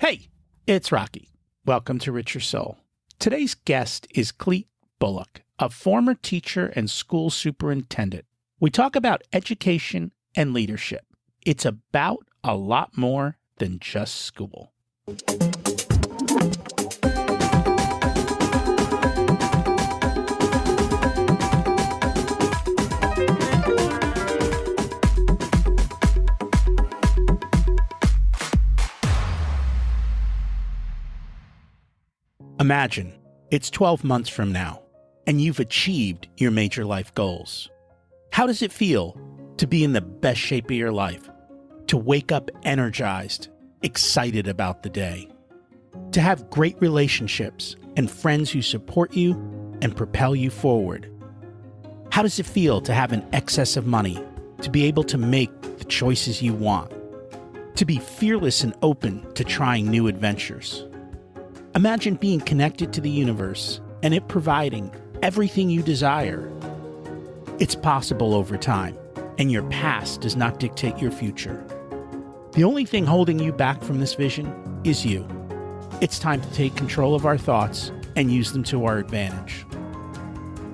Hey, it's Rocky. Welcome to Richer Soul. Today's guest is Clete Bulach, a former teacher and school superintendent. We talk about education and leadership. It's about a lot more than just school. Imagine it's 12 months from now, and you've achieved your major life goals. How does it feel to be in the best shape of your life? To wake up energized, excited about the day? To have great relationships and friends who support you and propel you forward? How does it feel to have an excess of money, to be able to make the choices you want? To be fearless and open to trying new adventures? Imagine being connected to the universe and it providing everything you desire. It's possible over time, and your past does not dictate your future. The only thing holding you back from this vision is you. It's time to take control of our thoughts and use them to our advantage.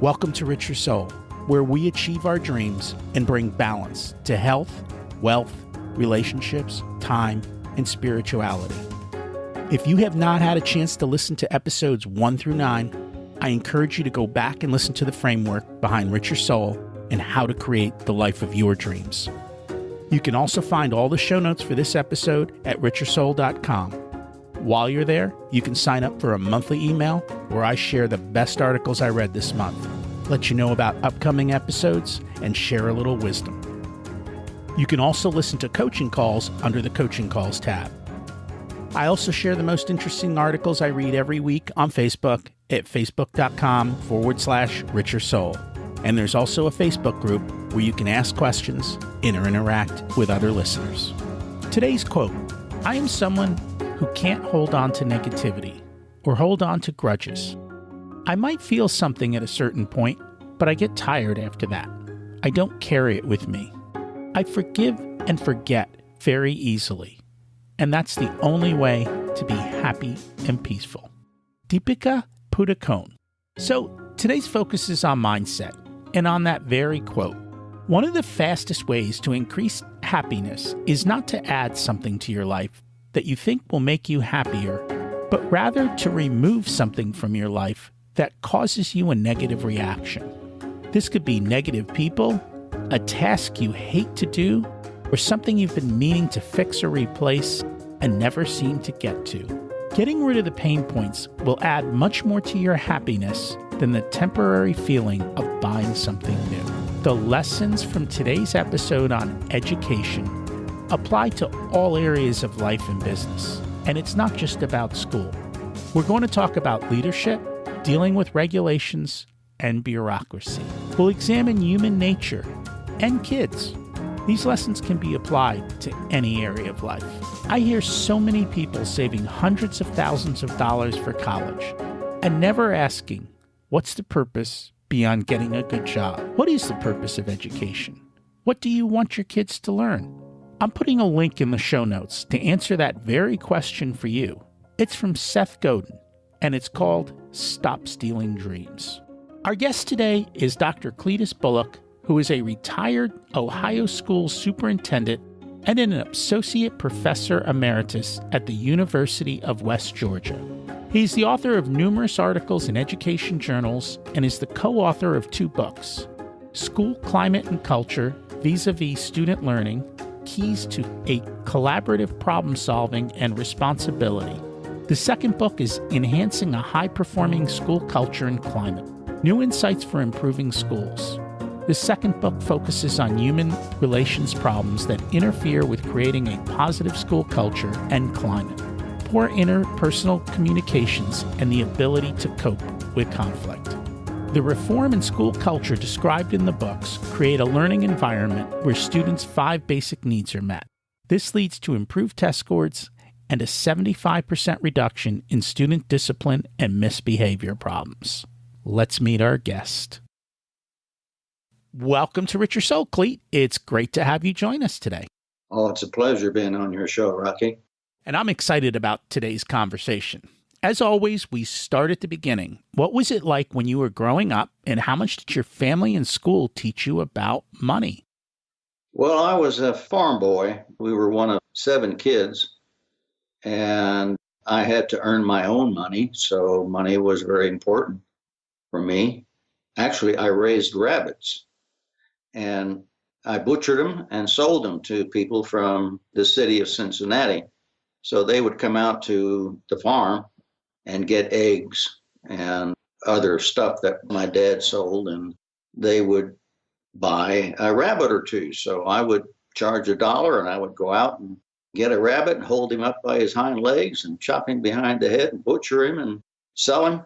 Welcome to Richer Soul, where we achieve our dreams and bring balance to health, wealth, relationships, time, and spirituality. If you have not had a chance to listen to episodes 1 through 9, I encourage you to go back and listen to the framework behind Richer Soul and how to create the life of your dreams. You can also find all the show notes for this episode at richersoul.com. While you're there, you can sign up for a monthly email where I share the best articles I read this month, let you know about upcoming episodes, and share a little wisdom. You can also listen to coaching calls under the Coaching Calls tab. I also share the most interesting articles I read every week on Facebook at facebook.com/Richer Soul. And there's also a Facebook group where you can ask questions and interact with other listeners. Today's quote: I am someone who can't hold on to negativity or hold on to grudges. I might feel something at a certain point, but I get tired after that. I don't carry it with me. I forgive and forget very easily. And that's the only way to be happy and peaceful. Deepika Padukone. So today's focus is on mindset and on that very quote. One of the fastest ways to increase happiness is not to add something to your life that you think will make you happier, but rather to remove something from your life that causes you a negative reaction. This could be negative people, a task you hate to do, or something you've been meaning to fix or replace and never seem to get to. Getting rid of the pain points will add much more to your happiness than the temporary feeling of buying something new. The lessons from today's episode on education apply to all areas of life and business, and it's not just about school. We're going to talk about leadership, dealing with regulations, and bureaucracy. We'll examine human nature and kids. These lessons can be applied to any area of life. I hear so many people saving hundreds of thousands of dollars for college and never asking, what's the purpose beyond getting a good job? What is the purpose of education? What do you want your kids to learn? I'm putting a link in the show notes to answer that very question for you. It's from Seth Godin, and it's called Stop Stealing Dreams. Our guest today is Dr. Clete Bulach, who is a retired Ohio school superintendent and an associate professor emeritus at the University of West Georgia. He's the author of numerous articles in education journals and is the co-author of 2 books, School Climate and Culture, Vis-a-Vis Student Learning, Keys to a Collaborative Problem Solving and Responsibility. The second book is Enhancing a High-Performing School Culture and Climate, New Insights for Improving Schools. The second book focuses on human relations problems that interfere with creating a positive school culture and climate, poor interpersonal communications, and the ability to cope with conflict. The reform in school culture described in the books create a learning environment where students' 5 basic needs are met. This leads to improved test scores and a 75% reduction in student discipline and misbehavior problems. Let's meet our guest. Welcome to Richer Soul, Clete. It's great to have you join us today. Oh, it's a pleasure being on your show, Rocky. and I'm excited about today's conversation. As always, we start at the beginning. What was it like when you were growing up, and how much did your family and school teach you about money? Well, I was a farm boy. We were one of 7 kids, and I had to earn my own money, so money was very important for me. Actually, I raised rabbits, and I butchered them and sold them to people from the city of Cincinnati. So they would come out to the farm and get eggs and other stuff that my dad sold, and they would buy a rabbit or two. So I would charge $1 and I would go out and get a rabbit and hold him up by his hind legs and chop him behind the head and butcher him and sell him.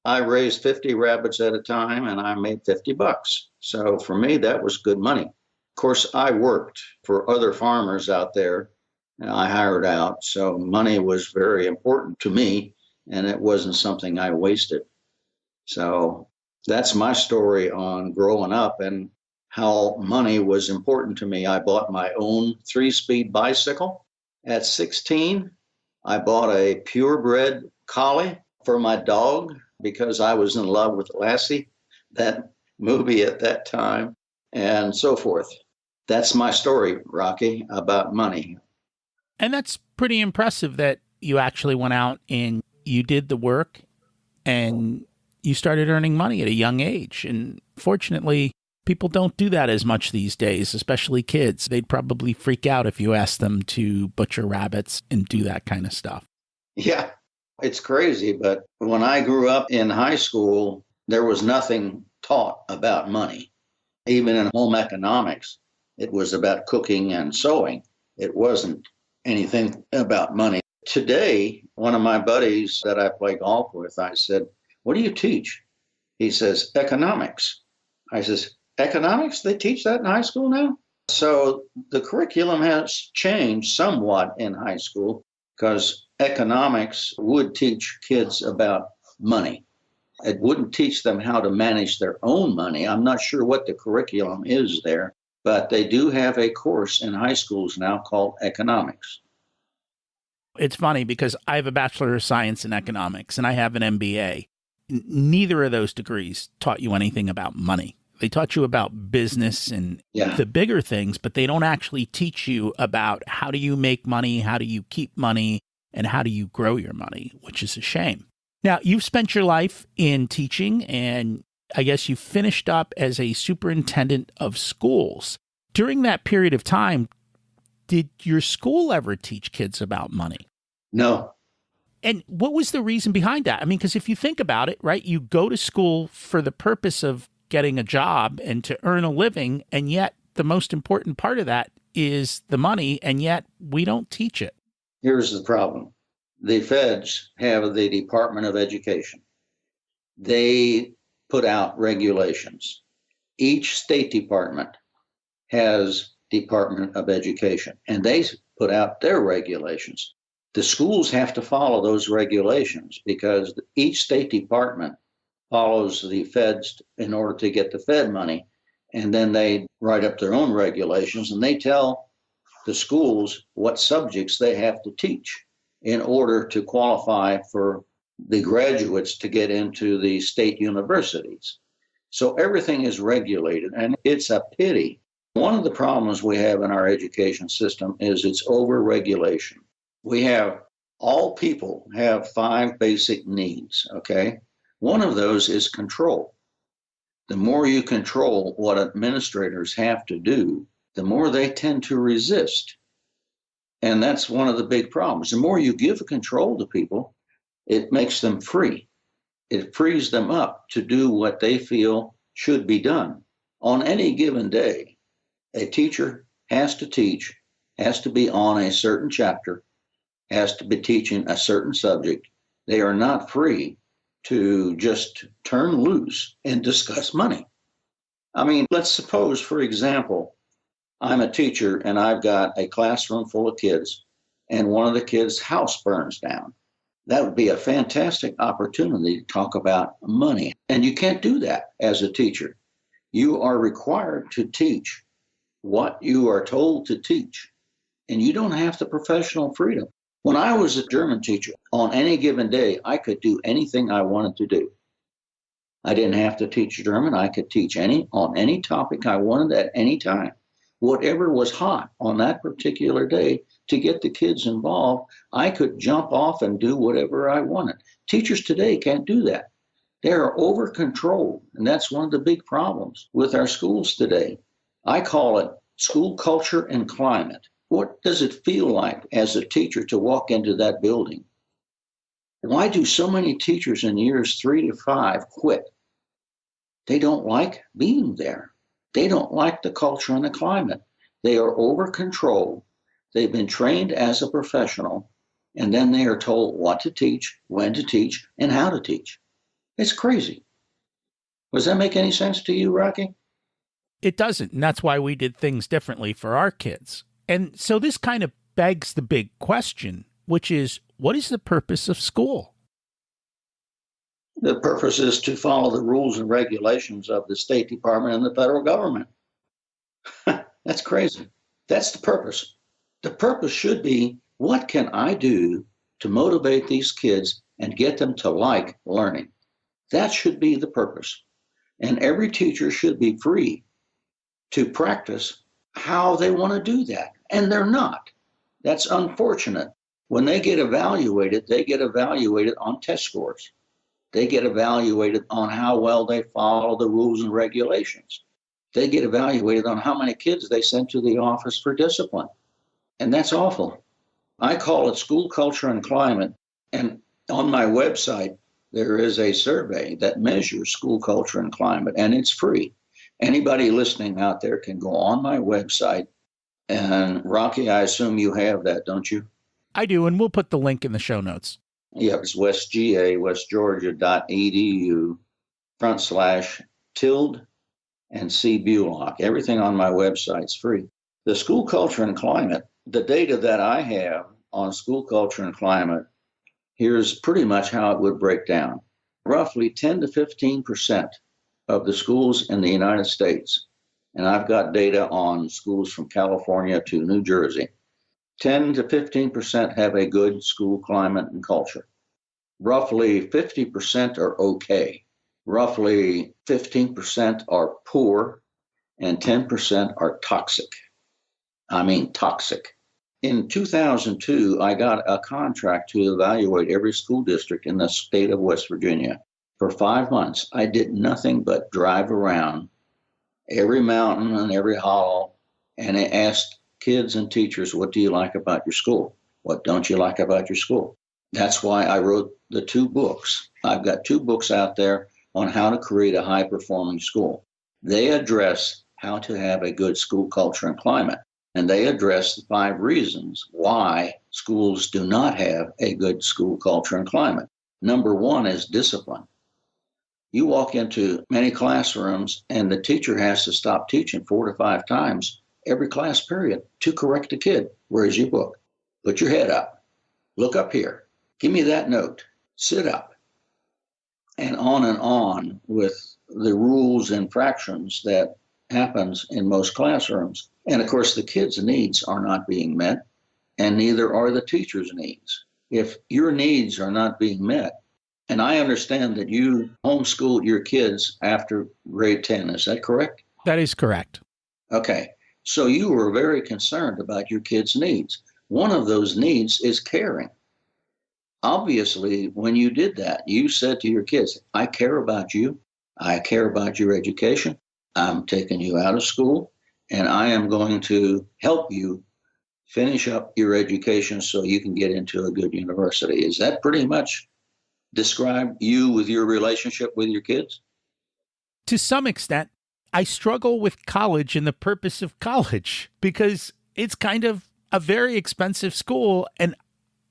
I raised 50 rabbits at a time and I made $50. So for me, that was good money. Of course, I worked for other farmers out there and I hired out. So money was very important to me and it wasn't something I wasted. So that's my story on growing up and how money was important to me. I bought my own 3-speed bicycle. At 16, I bought a purebred collie for my dog because I was in love with Lassie, that movie at that time, and so forth. That's my story, Rocky, about money. And that's pretty impressive that you actually went out and you did the work and you started earning money at a young age. And fortunately, people don't do that as much these days, especially kids. They'd probably freak out if you asked them to butcher rabbits and do that kind of stuff. Yeah, it's crazy. But when I grew up in high school, there was nothing taught about money. Even in home economics, it was about cooking and sewing. It wasn't anything about money. Today, one of my buddies that I play golf with, I said, "What do you teach?" He says, "Economics." I says, "Economics? They teach that in high school now?" So the curriculum has changed somewhat in high school because economics would teach kids about money. It wouldn't teach them how to manage their own money. I'm not sure what the curriculum is there, but they do have a course in high schools now called economics. It's funny because I have a Bachelor of Science in Economics and I have an MBA. Neither of those degrees taught you anything about money. They taught you about business and the bigger things, but they don't actually teach you about how do you make money, how do you keep money, and how do you grow your money, which is a shame. Now, you've spent your life in teaching, and I guess you finished up as a superintendent of schools. During that period of time, did your school ever teach kids about money? No. And what was the reason behind that? I mean, because if you think about it, right, you go to school for the purpose of getting a job and to earn a living, and yet the most important part of that is the money, and yet we don't teach it. Here's the problem. The feds have the Department of Education. They put out regulations. Each state department has Department of Education, and they put out their regulations. The schools have to follow those regulations because each state department follows the feds in order to get the Fed money. And then they write up their own regulations and they tell the schools what subjects they have to teach in order to qualify for the graduates to get into the state universities. So everything is regulated, and it's a pity. One of the problems we have in our education system is its over-regulation. We have, all people have 5 basic needs, okay? One of those is control. The more you control what administrators have to do, the more they tend to resist. And that's one of the big problems. The more you give control to people, it makes them free. It frees them up to do what they feel should be done. On any given day, a teacher has to teach, has to be on a certain chapter, has to be teaching a certain subject. They are not free to just turn loose and discuss money. I mean, let's suppose, for example, I'm a teacher and I've got a classroom full of kids and one of the kids' house burns down. That would be a fantastic opportunity to talk about money. And you can't do that as a teacher. You are required to teach what you are told to teach, and you don't have the professional freedom. When I was a German teacher, on any given day, I could do anything I wanted to do. I didn't have to teach German. I could teach on any topic I wanted at any time. Whatever was hot on that particular day, to get the kids involved, I could jump off and do whatever I wanted. Teachers today can't do that. They are over controlled, and that's one of the big problems with our schools today. I call it school culture and climate. What does it feel like as a teacher to walk into that building? Why do so many teachers in years 3 to 5 quit? They don't like being there. They don't like the culture and the climate. They are over controlled. They've been trained as a professional, and then they are told what to teach, when to teach, and how to teach. It's crazy. Does that make any sense to you, Rocky? It doesn't, and that's why we did things differently for our kids. And so this kind of begs the big question, which is, what is the purpose of school? The purpose is to follow the rules and regulations of the State Department and the federal government. That's crazy. That's the purpose. The purpose should be, what can I do to motivate these kids and get them to like learning? That should be the purpose. And every teacher should be free to practice how they want to do that. And they're not. That's unfortunate. When they get evaluated on test scores. They get evaluated on how well they follow the rules and regulations. They get evaluated on how many kids they send to the office for discipline. And that's awful. I call it school culture and climate. And on my website, there is a survey that measures school culture and climate, and it's free. Anybody listening out there can go on my website. And Rocky, I assume you have that, don't you? I do, and we'll put the link in the show notes. Yeah, it's westgeorgia.edu/tilde and C Bulach. Everything on my website's free. The school culture and climate, the data that I have on school culture and climate, here's pretty much how it would break down. Roughly 10 to 15% of the schools in the United States, and I've got data on schools from California to New Jersey, 10 to 15% have a good school climate and culture. Roughly 50% are okay. Roughly 15% are poor, and 10% are toxic. I mean toxic. In 2002, I got a contract to evaluate every school district in the state of West Virginia. For 5 months, I did nothing but drive around every mountain and every hollow, and I asked kids and teachers, what do you like about your school? What don't you like about your school? That's why I wrote the 2 books. I've got 2 books out there on how to create a high-performing school. They address how to have a good school culture and climate, and they address the 5 reasons why schools do not have a good school culture and climate. Number 1 is discipline. You walk into many classrooms, and the teacher has to stop teaching 4 to 5 times every class period to correct a kid. Where's your book? Put your head up. Look up here. Give me that note. Sit up. And on with the rules and fractions that happens in most classrooms. And of course, the kids' needs are not being met, and neither are the teachers' needs. If your needs are not being met, and I understand that you homeschooled your kids after grade 10, is that correct? That is correct. Okay. So you were very concerned about your kids' needs. One of those needs is caring. Obviously, when you did that, you said to your kids, I care about you. I care about your education. I'm taking you out of school, and I am going to help you finish up your education so you can get into a good university. Is that pretty much describe you with your relationship with your kids? To some extent, I struggle with college and the purpose of college because it's kind of a very expensive school, and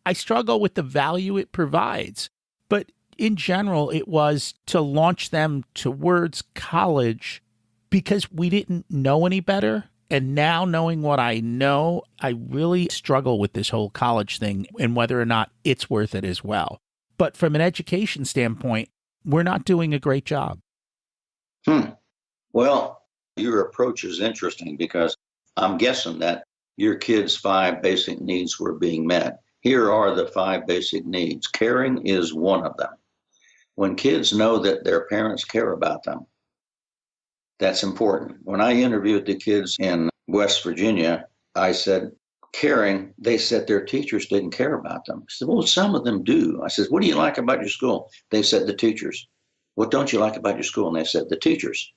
I struggle with the value it provides. But in general, it was to launch them towards college because we didn't know any better. And now knowing what I know, I really struggle with this whole college thing and whether or not it's worth it as well. But from an education standpoint, we're not doing a great job. Well, your approach is interesting because I'm guessing that your kids' 5 basic needs were being met. Here are the 5 basic needs. Caring is one of them. When kids know that their parents care about them, that's important. When I interviewed the kids in West Virginia, I said, caring, they said their teachers didn't care about them. I said, well, some of them do. I said, what do you like about your school? They said, the teachers. What don't you like about your school? And they said, the teachers.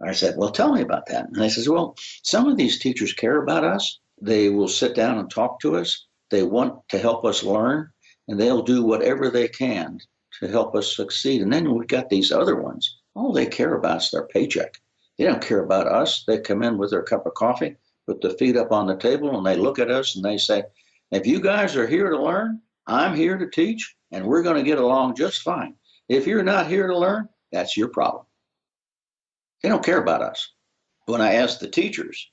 I said, well, tell me about that. And they said, well, some of these teachers care about us. They will sit down and talk to us. They want to help us learn, and they'll do whatever they can to help us succeed. And then we've got these other ones. All they care about is their paycheck. They don't care about us. They come in with their cup of coffee, put their feet up on the table, and they look at us and they say, if you guys are here to learn, I'm here to teach, and we're going to get along just fine. If you're not here to learn, that's your problem. They don't care about us. When I asked the teachers,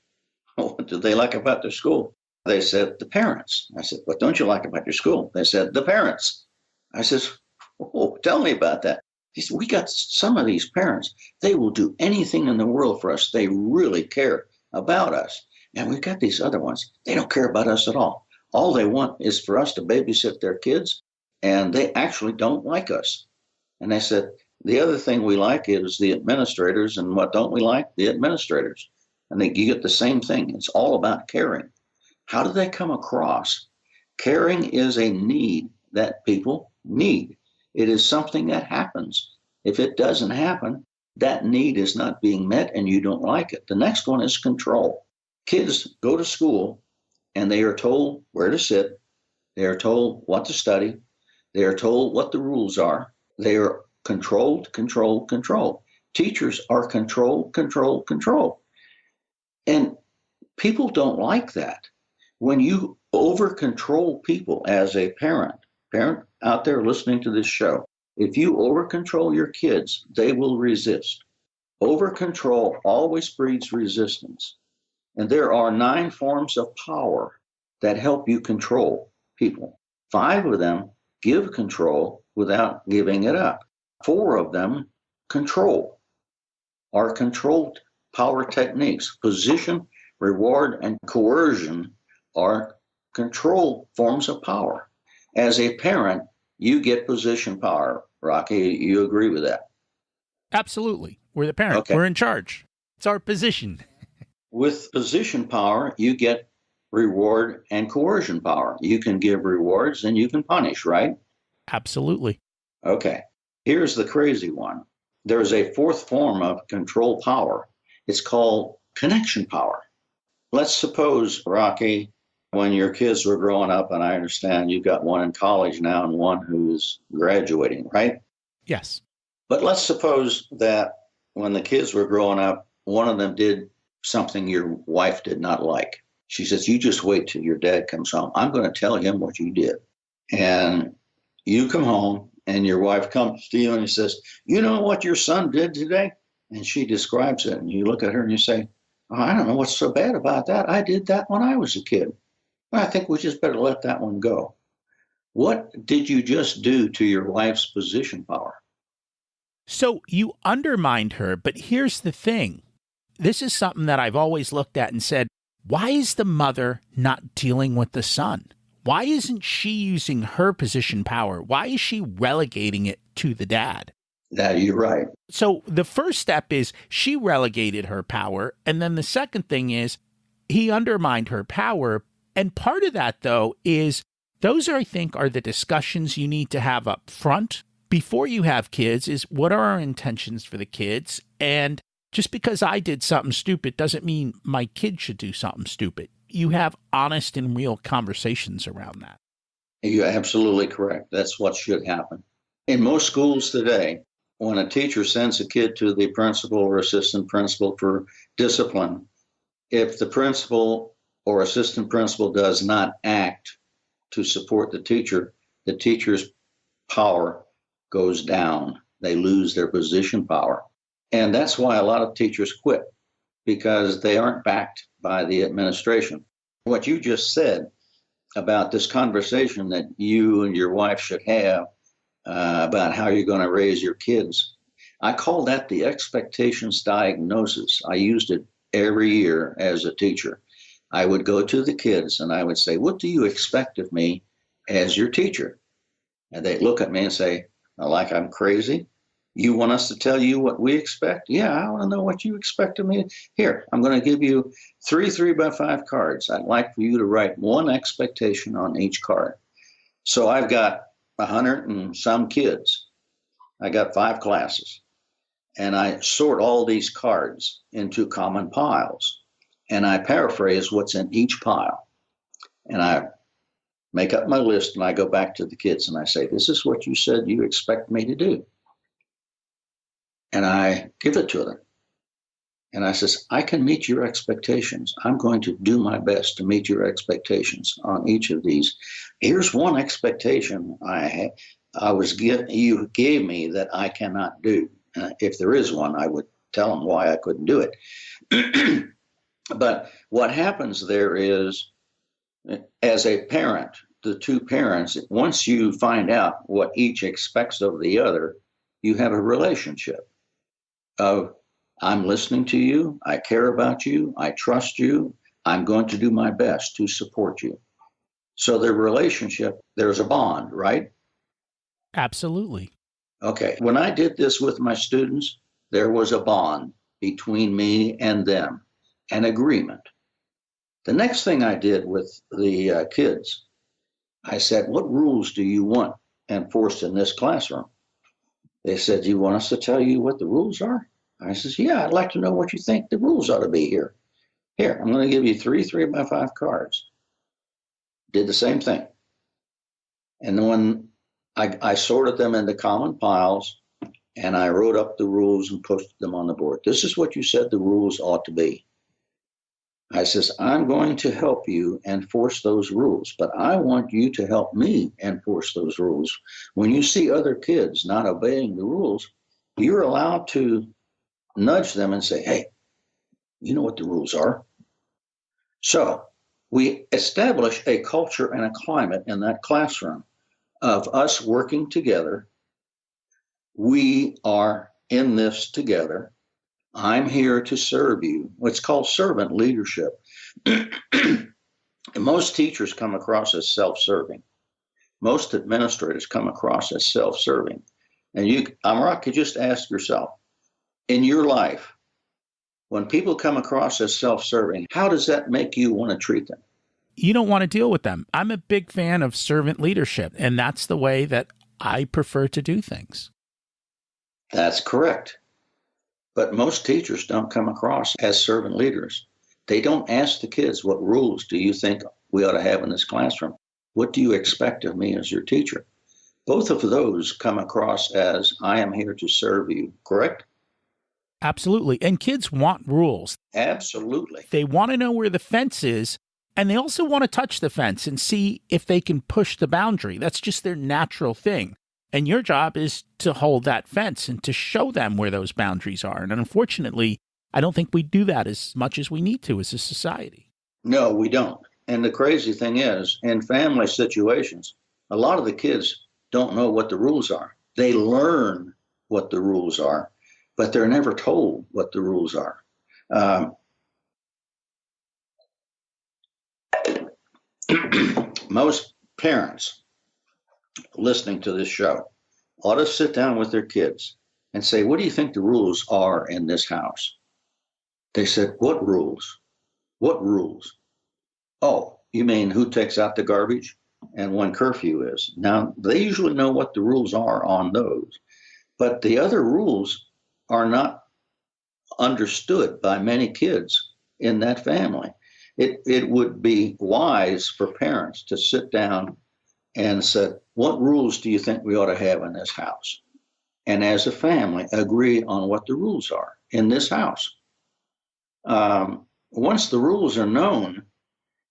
what did they like about their school? They said, the parents. I said, what don't you like about your school? They said, the parents. I said, oh, tell me about that. He said, we got some of these parents. They will do anything in the world for us. They really care about us. And we've got these other ones. They don't care about us at all. All they want is for us to babysit their kids, and they actually don't like us. And I said, the other thing we like is the administrators, and what don't we like? The administrators. And you get the same thing. It's all about caring. How do they come across? Caring is a need that people need. It is something that happens. If it doesn't happen, that need is not being met and you don't like it. The next one is control. Kids go to school and they are told where to sit. They are told what to study. They are told what the rules are. They are controlled. Teachers are controlled. And people don't like that. When you over-control people as a parent out there listening to this show, if you over-control your kids, they will resist. Over-control always breeds resistance. And there are 9 forms of power that help you control people. 5 of them give control without giving it up. 4 of them are controlled power techniques. Position, reward, and coercion are control forms of power. As a parent, you get position power. Rocky, you agree with that? Absolutely. We're the parent. Okay. We're in charge. It's our position. With position power, you get reward and coercion power. You can give rewards and you can punish, right? Absolutely. Okay. Here's the crazy one. There's a 4th form of control power. It's called connection power. Let's suppose, Rocky, when your kids were growing up, and I understand you've got one in college now and one who's graduating, right? Yes. But let's suppose that when the kids were growing up, one of them did something your wife did not like. She says, you just wait till your dad comes home. I'm going to tell him what you did. And you come home and your wife comes to you and says, you know what your son did today? And she describes it. And you look at her and you say, oh, I don't know what's so bad about that. I did that when I was a kid. Well, I think we just better let that one go. What did you just do to your wife's position power? So you undermined her, but here's the thing. This is something that I've always looked at and said, why is the mother not dealing with the son? Why isn't she using her position power? Why is she relegating it to the dad? You're right. So the first step is she relegated her power. And then the second thing is he undermined her power. And part of that, though, is those I think are the discussions you need to have up front before you have kids is what are our intentions for the kids? And just because I did something stupid doesn't mean my kid should do something stupid. You have honest and real conversations around that. You're absolutely correct. That's what should happen. In most schools today, when a teacher sends a kid to the principal or assistant principal for discipline, if the principal or assistant principal does not act to support the teacher's power goes down. They lose their position power. And that's why a lot of teachers quit, because they aren't backed by the administration. What you just said about this conversation that you and your wife should have about how you're going to raise your kids, I call that the expectations diagnosis. I used it every year as a teacher. I would go to the kids and I would say, what do you expect of me as your teacher. And they look at me and say, like I'm crazy. You want us to tell you what we expect? Yeah, I want to know what you expect of me. Here, I'm going to give you 3 3x5 cards. I'd like for you to write one expectation on each card. So I've got 100 and some kids. I got 5 classes. And I sort all these cards into common piles. And I paraphrase what's in each pile. And I make up my list and I go back to the kids and I say, this is what you said you expect me to do. And I give it to them. And I says, I can meet your expectations. I'm going to do my best to meet your expectations on each of these. Here's one expectation you gave me that I cannot do. If there is one, I would tell them why I couldn't do it. But what happens there is, as a parent, the two parents, once you find out what each expects of the other, you have a relationship of, I'm listening to you, I care about you, I trust you, I'm going to do my best to support you. So the relationship, there's a bond, right? Absolutely. Okay. When I did this with my students, there was a bond between me and them, an agreement. The next thing I did with the kids, I said, what rules do you want enforced in this classroom? They said, do you want us to tell you what the rules are? I says, yeah, I'd like to know what you think the rules ought to be here. Here, I'm going to give you 3 3x5 cards. Did the same thing. And then when I sorted them into common piles and I wrote up the rules and posted them on the board. This is what you said the rules ought to be. I says, I'm going to help you enforce those rules, but I want you to help me enforce those rules. When you see other kids not obeying the rules, you're allowed to nudge them and say, hey, you know what the rules are. So we establish a culture and a climate in that classroom of us working together. We are in this together. I'm here to serve you. What's called servant leadership. Most teachers come across as self-serving. Most administrators come across as self-serving. And you, Amara, could just ask yourself, in your life, when people come across as self-serving, how does that make you want to treat them? You don't want to deal with them. I'm a big fan of servant leadership, and that's the way that I prefer to do things. That's correct. But most teachers don't come across as servant leaders. They don't ask the kids, what rules do you think we ought to have in this classroom? What do you expect of me as your teacher? Both of those come across as, I am here to serve you, correct? Absolutely. And kids want rules. Absolutely. They want to know where the fence is, and they also want to touch the fence and see if they can push the boundary. That's just their natural thing. And your job is to hold that fence and to show them where those boundaries are. And unfortunately, I don't think we do that as much as we need to as a society. No, we don't. And the crazy thing is, in family situations, a lot of the kids don't know what the rules are. They learn what the rules are, but they're never told what the rules are. Most parents listening to this show ought to sit down with their kids and say, what do you think the rules are in this house? They said, what rules? What rules? Oh, you mean who takes out the garbage and when curfew is? Now, they usually know what the rules are on those, but the other rules are not understood by many kids in that family. It would be wise for parents to sit down and say, what rules do you think we ought to have in this house? And as a family, agree on what the rules are in this house. Once the rules are known,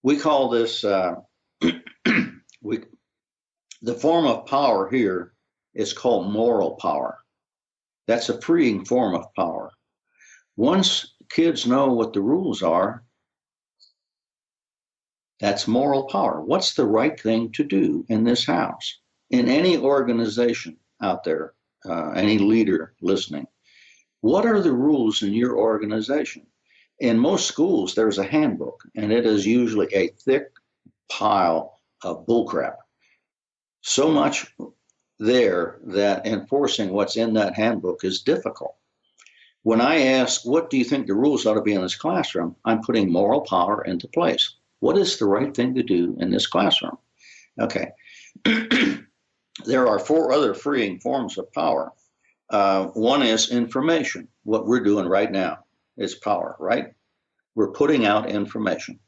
we call this, the form of power here is called moral power. That's a freeing form of power. Once kids know what the rules are, that's moral power. What's the right thing to do in this house? In any organization out there, any leader listening, what are the rules in your organization? In most schools, there's a handbook, and it is usually a thick pile of bullcrap. So much there that enforcing what's in that handbook is difficult. When I ask, what do you think the rules ought to be in this classroom? I'm putting moral power into place. What is the right thing to do in this classroom? Okay. There are 4 other freeing forms of power. One is information. What we're doing right now is power, right? We're putting out information.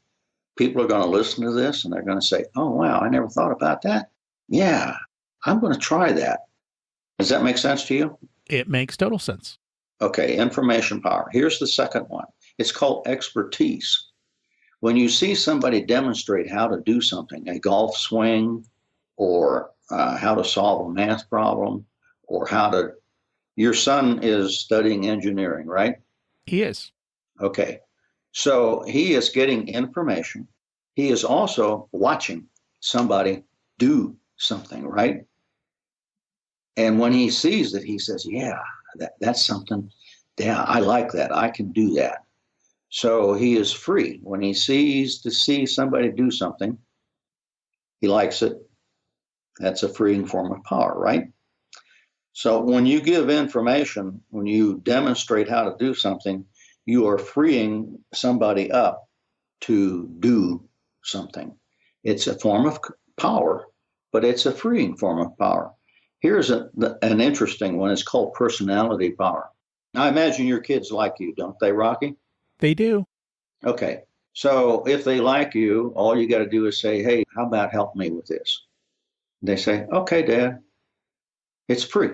People are going to listen to this and they're going to say, oh, wow, I never thought about that. Yeah, I'm going to try that. Does that make sense to you? It makes total sense. Okay, information power. Here's the second one. It's called expertise. When you see somebody demonstrate how to do something, a golf swing, or how to solve a math problem, or your son is studying engineering, right? He is. Okay, so he is getting information. He is also watching somebody do something, right? And when he sees it, he says, yeah, that's something. Yeah, I like that. I can do that. So he is free. When he sees somebody do something, he likes it. That's a freeing form of power, right? So when you give information, when you demonstrate how to do something, you are freeing somebody up to do something. It's a form of power, but it's a freeing form of power. Here's an interesting one. It's called personality power. Now, I imagine your kids like you, don't they, Rocky? They do. Okay. So if they like you, all you got to do is say, hey, how about help me with this? They say, okay, Dad. It's free.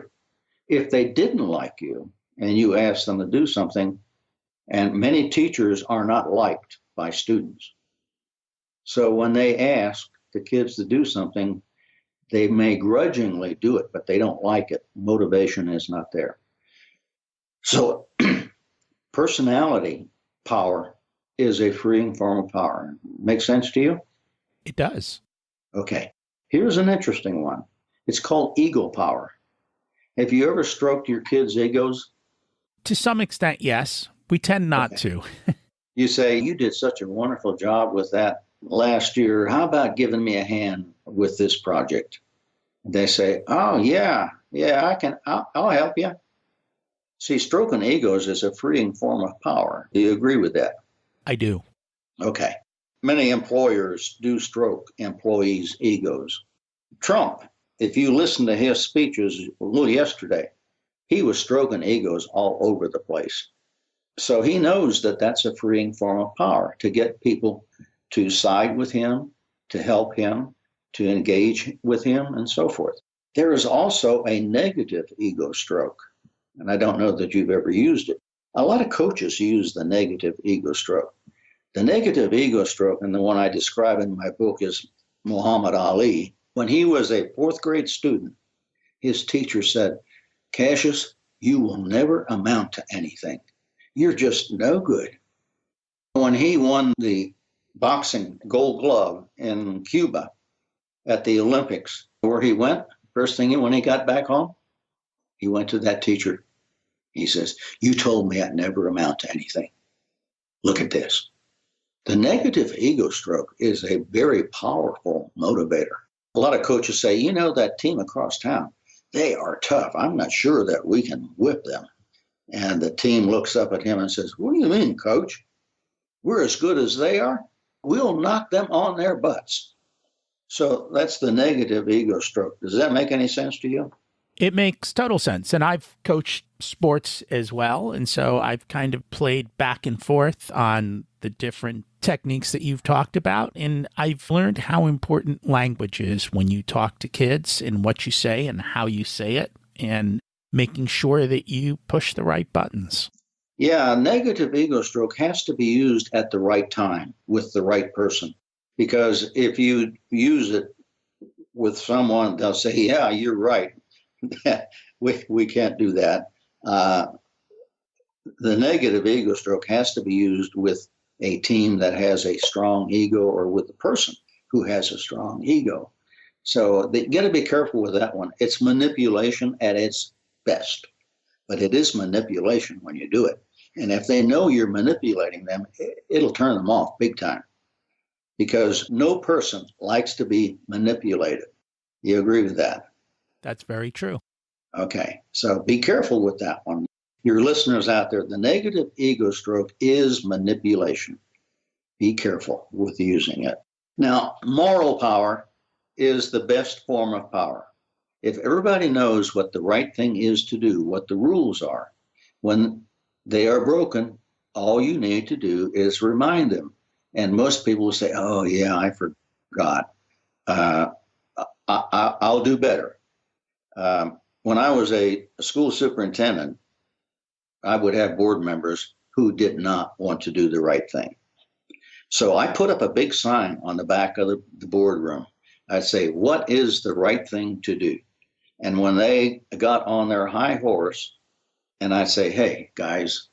If they didn't like you and you asked them to do something, and many teachers are not liked by students. So when they ask the kids to do something, they may grudgingly do it, but they don't like it. Motivation is not there. So personality power is a freeing form of power. Make sense to you? It does. Okay. Here's an interesting one. It's called ego power. Have you ever stroked your kids' egos? To some extent, yes. We tend not to. You say, you did such a wonderful job with that last year. How about giving me a hand with this project? They say, oh, yeah, I'll help you. See, stroking egos is a freeing form of power. Do you agree with that? I do. Okay. Many employers do stroke employees' egos. Trump, if you listen to his speeches yesterday, he was stroking egos all over the place. So he knows that that's a freeing form of power, to get people to side with him, to help him, to engage with him, and so forth. There is also a negative ego stroke, and I don't know that you've ever used it. A lot of coaches use the negative ego stroke. The negative ego stroke, and the one I describe in my book, is Muhammad Ali. When he was a 4th grade student, his teacher said, Cassius, you will never amount to anything. You're just no good. When he won the boxing gold glove in Cuba at the Olympics, where he went, first thing when he got back home, he went to that teacher. He says, you told me I'd never amount to anything. Look at this. The negative ego stroke is a very powerful motivator. A lot of coaches say, you know, that team across town, they are tough. I'm not sure that we can whip them. And the team looks up at him and says, what do you mean, coach? We're as good as they are. We'll knock them on their butts. So that's the negative ego stroke. Does that make any sense to you? It makes total sense. And I've coached sports as well. And so I've kind of played back and forth on the different techniques that you've talked about. And I've learned how important language is when you talk to kids, and what you say and how you say it, and making sure that you push the right buttons. Yeah, negative ego stroke has to be used at the right time with the right person. Because if you use it with someone, they'll say, yeah, you're right. we can't do that. The negative ego stroke has to be used with a team that has a strong ego, or with a person who has a strong ego. So they got to be careful with that one. It's manipulation at its best, but it is manipulation when you do it. And if they know you're manipulating them, it'll turn them off big time, because no person likes to be manipulated. You agree with that? That's very true. Okay, so be careful with that one. Your listeners out there, the negative ego stroke is manipulation. Be careful with using it. Now, moral power is the best form of power. If everybody knows what the right thing is to do, what the rules are, when they are broken, all you need to do is remind them. And most people will say, oh, yeah, I forgot. I'll do better. When I was a school superintendent, I would have board members who did not want to do the right thing. So I put up a big sign on the back of the boardroom. I'd say, what is the right thing to do? And when they got on their high horse, and I'd say, hey, guys,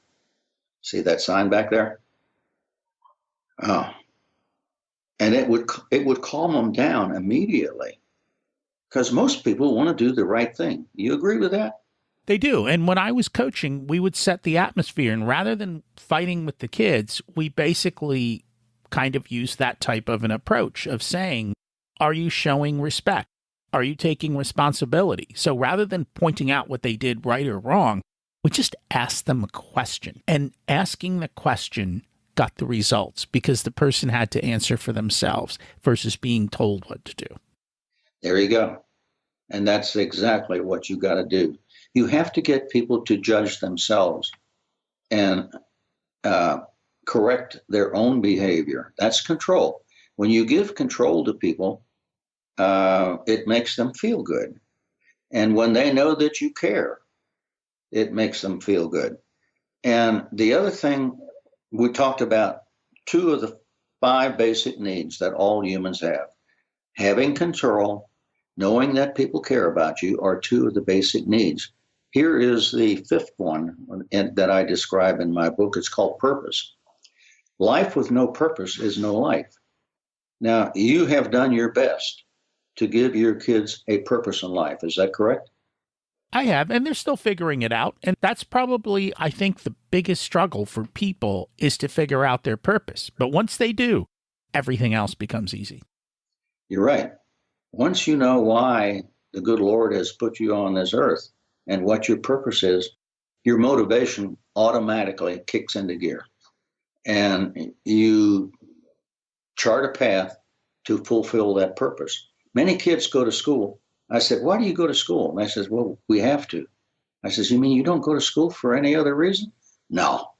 see that sign back there? Oh. And it would calm them down immediately, because most people want to do the right thing. You agree with that? They do. And when I was coaching, we would set the atmosphere. And rather than fighting with the kids, we basically kind of use that type of an approach of saying, are you showing respect? Are you taking responsibility? So rather than pointing out what they did right or wrong, we just asked them a question. And asking the question got the results because the person had to answer for themselves versus being told what to do. There you go. And that's exactly what you got to do. You have to get people to judge themselves and correct their own behavior. That's control. When you give control to people, it makes them feel good. And when they know that you care, it makes them feel good. And the other thing, we talked about 2 of the 5 basic needs that all humans have. Having control, knowing that people care about you are 2 of the basic needs. Here is the 5th one that I describe in my book. It's called purpose. Life with no purpose is no life. Now, you have done your best to give your kids a purpose in life. Is that correct? I have, and they're still figuring it out. And that's probably, I think, the biggest struggle for people is to figure out their purpose. But once they do, everything else becomes easy. You're right. Once you know why the good Lord has put you on this earth and what your purpose is, your motivation automatically kicks into gear. And you chart a path to fulfill that purpose. Many kids go to school. I said, why do you go to school? And I said, well, we have to. I says, you mean you don't go to school for any other reason? No.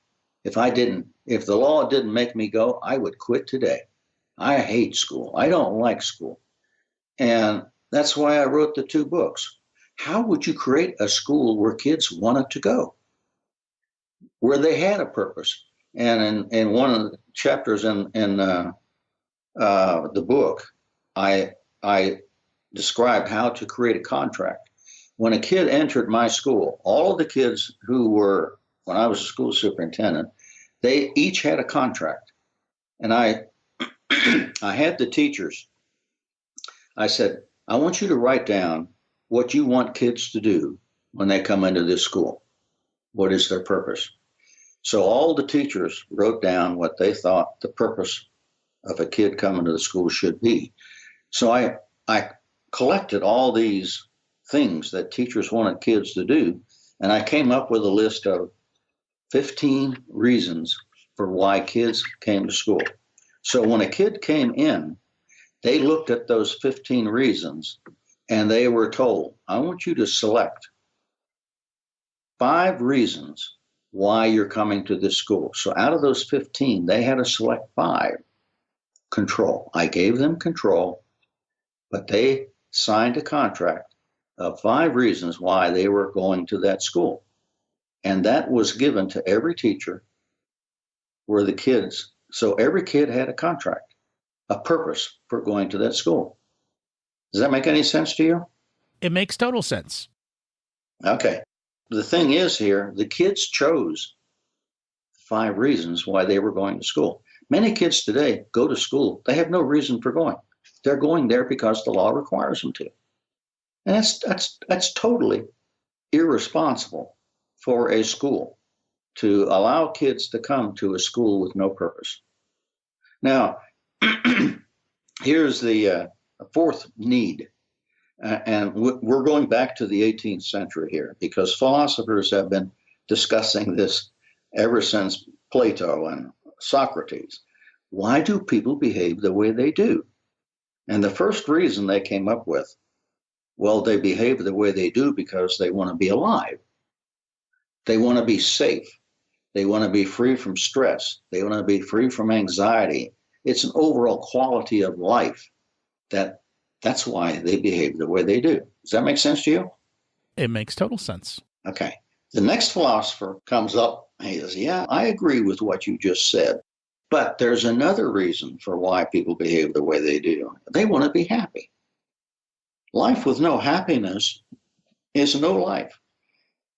If the law didn't make me go, I would quit today. I hate school. I don't like school. And that's why I wrote the 2 books. How would you create a school where kids wanted to go, where they had a purpose? And in one of the chapters in the book, I described how to create a contract. When a kid entered my school, all of the kids who were, when I was a school superintendent, they each had a contract. And I had the teachers, I said, I want you to write down what you want kids to do when they come into this school. What is their purpose? So all the teachers wrote down what they thought the purpose of a kid coming to the school should be. So I collected all these things that teachers wanted kids to do, and I came up with a list of 15 reasons for why kids came to school. So when a kid came in, they looked at those 15 reasons and they were told, I want you to select 5 reasons why you're coming to this school. So out of those 15, they had to select 5. Control. I gave them control, but they signed a contract of 5 reasons why they were going to that school. And that was given to every teacher where the kids, so every kid had a contract, a purpose for going to that school. Does that make any sense to you? It makes total sense. Okay. The thing is here, the kids chose 5 reasons why they were going to school. Many kids today go to school. They have no reason for going. They're going there because the law requires them to. And that's totally irresponsible for a school to allow kids to come to a school with no purpose. Now, here's the 4th need, And we're going back to the 18th century here, because philosophers have been discussing this ever since Plato and Socrates. Why do people behave the way they do? And the first reason they came up with, well, they behave the way they do because they want to be alive. They want to be safe. They want to be free from stress. They want to be free from anxiety. It's an overall quality of life that's why they behave the way they do. Does that make sense to you? It makes total sense. Okay. The next philosopher comes up. He says, yeah, I agree with what you just said. But there's another reason for why people behave the way they do. They want to be happy. Life with no happiness is no life.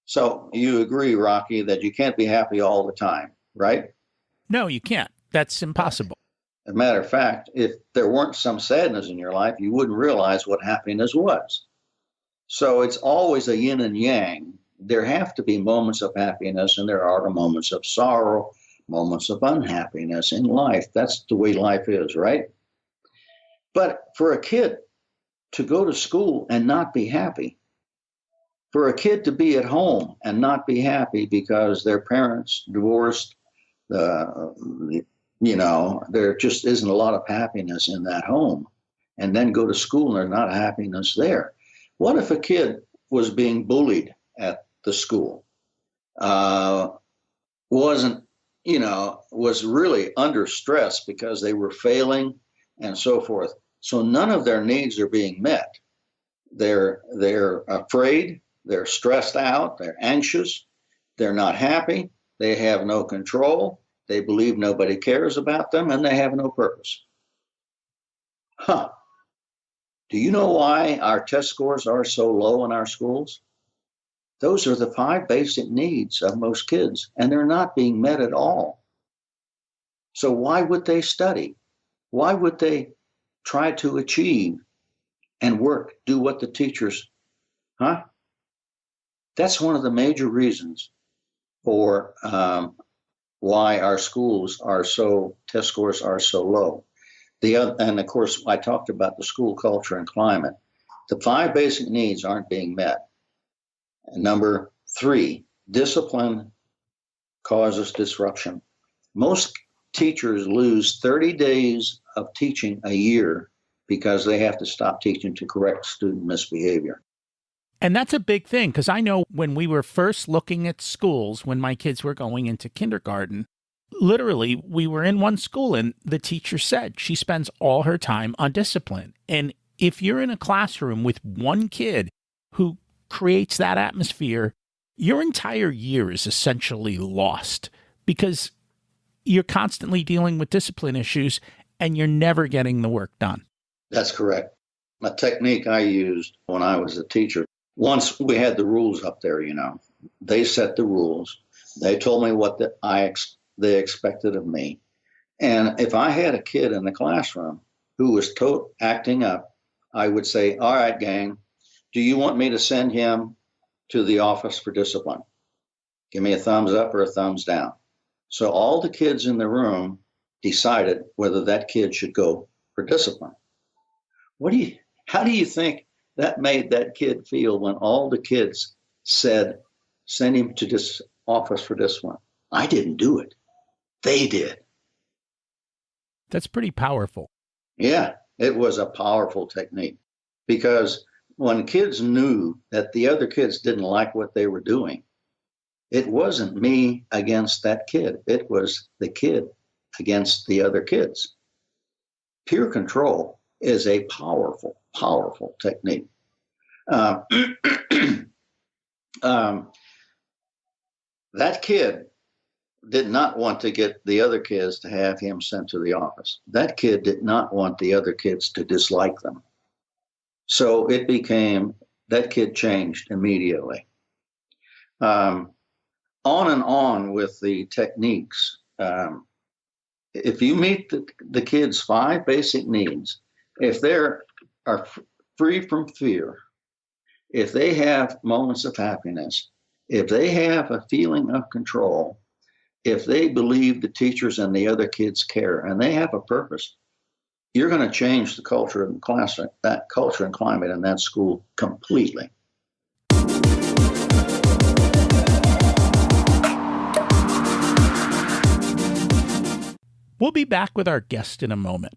So you agree, Rocky, that you can't be happy all the time, right? No, you can't. That's impossible. As a matter of fact, if there weren't some sadness in your life, you wouldn't realize what happiness was. So it's always a yin and yang. There have to be moments of happiness, and there are moments of sorrow, moments of unhappiness in life. That's the way life is, right? But for a kid to go to school and not be happy, for a kid to be at home and not be happy because their parents divorced, there just isn't a lot of happiness in that home, and then go to school and there's not happiness there. What if a kid was being bullied at the school, was really under stress because they were failing and so forth? So none of their needs are being met. They're afraid, they're stressed out, they're anxious, they're not happy, they have no control. They believe nobody cares about them, and they have no purpose. Do you know why our test scores are so low in our schools? Those are the 5 basic needs of most kids, and they're not being met at all. So why would they study? Why would they try to achieve and work, do what the teachers, That's one of the major reasons for why our schools test scores are so low. And of course, I talked about the school culture and climate. The 5 basic needs aren't being met. And number 3, discipline causes disruption. Most teachers lose 30 days of teaching a year because they have to stop teaching to correct student misbehavior. And that's a big thing, because I know when we were first looking at schools, when my kids were going into kindergarten, literally we were in one school and the teacher said she spends all her time on discipline. And if you're in a classroom with one kid who creates that atmosphere, your entire year is essentially lost, because you're constantly dealing with discipline issues and you're never getting the work done. That's correct. A technique I used when I was a teacher, once we had the rules up there, they set the rules. They told me what they expected of me. And if I had a kid in the classroom who was acting up, I would say, all right, gang, do you want me to send him to the office for discipline? Give me a thumbs up or a thumbs down. So all the kids in the room decided whether that kid should go for discipline. How do you think that made that kid feel when all the kids said, send him to this office for discipline? I didn't do it. They did. That's pretty powerful. Yeah, it was a powerful technique, because when kids knew that the other kids didn't like what they were doing, it wasn't me against that kid. It was the kid against the other kids. Peer control is a powerful, powerful technique. That kid did not want to get the other kids to have him sent to the office. That kid did not want the other kids to dislike them. So that kid changed immediately. On and on with the techniques. If you meet the kids' 5 basic needs, if they are free from fear, if they have moments of happiness, if they have a feeling of control, if they believe the teachers and the other kids care, and they have a purpose, you're going to change the culture and class, that culture and climate in that school completely. We'll be back with our guest in a moment.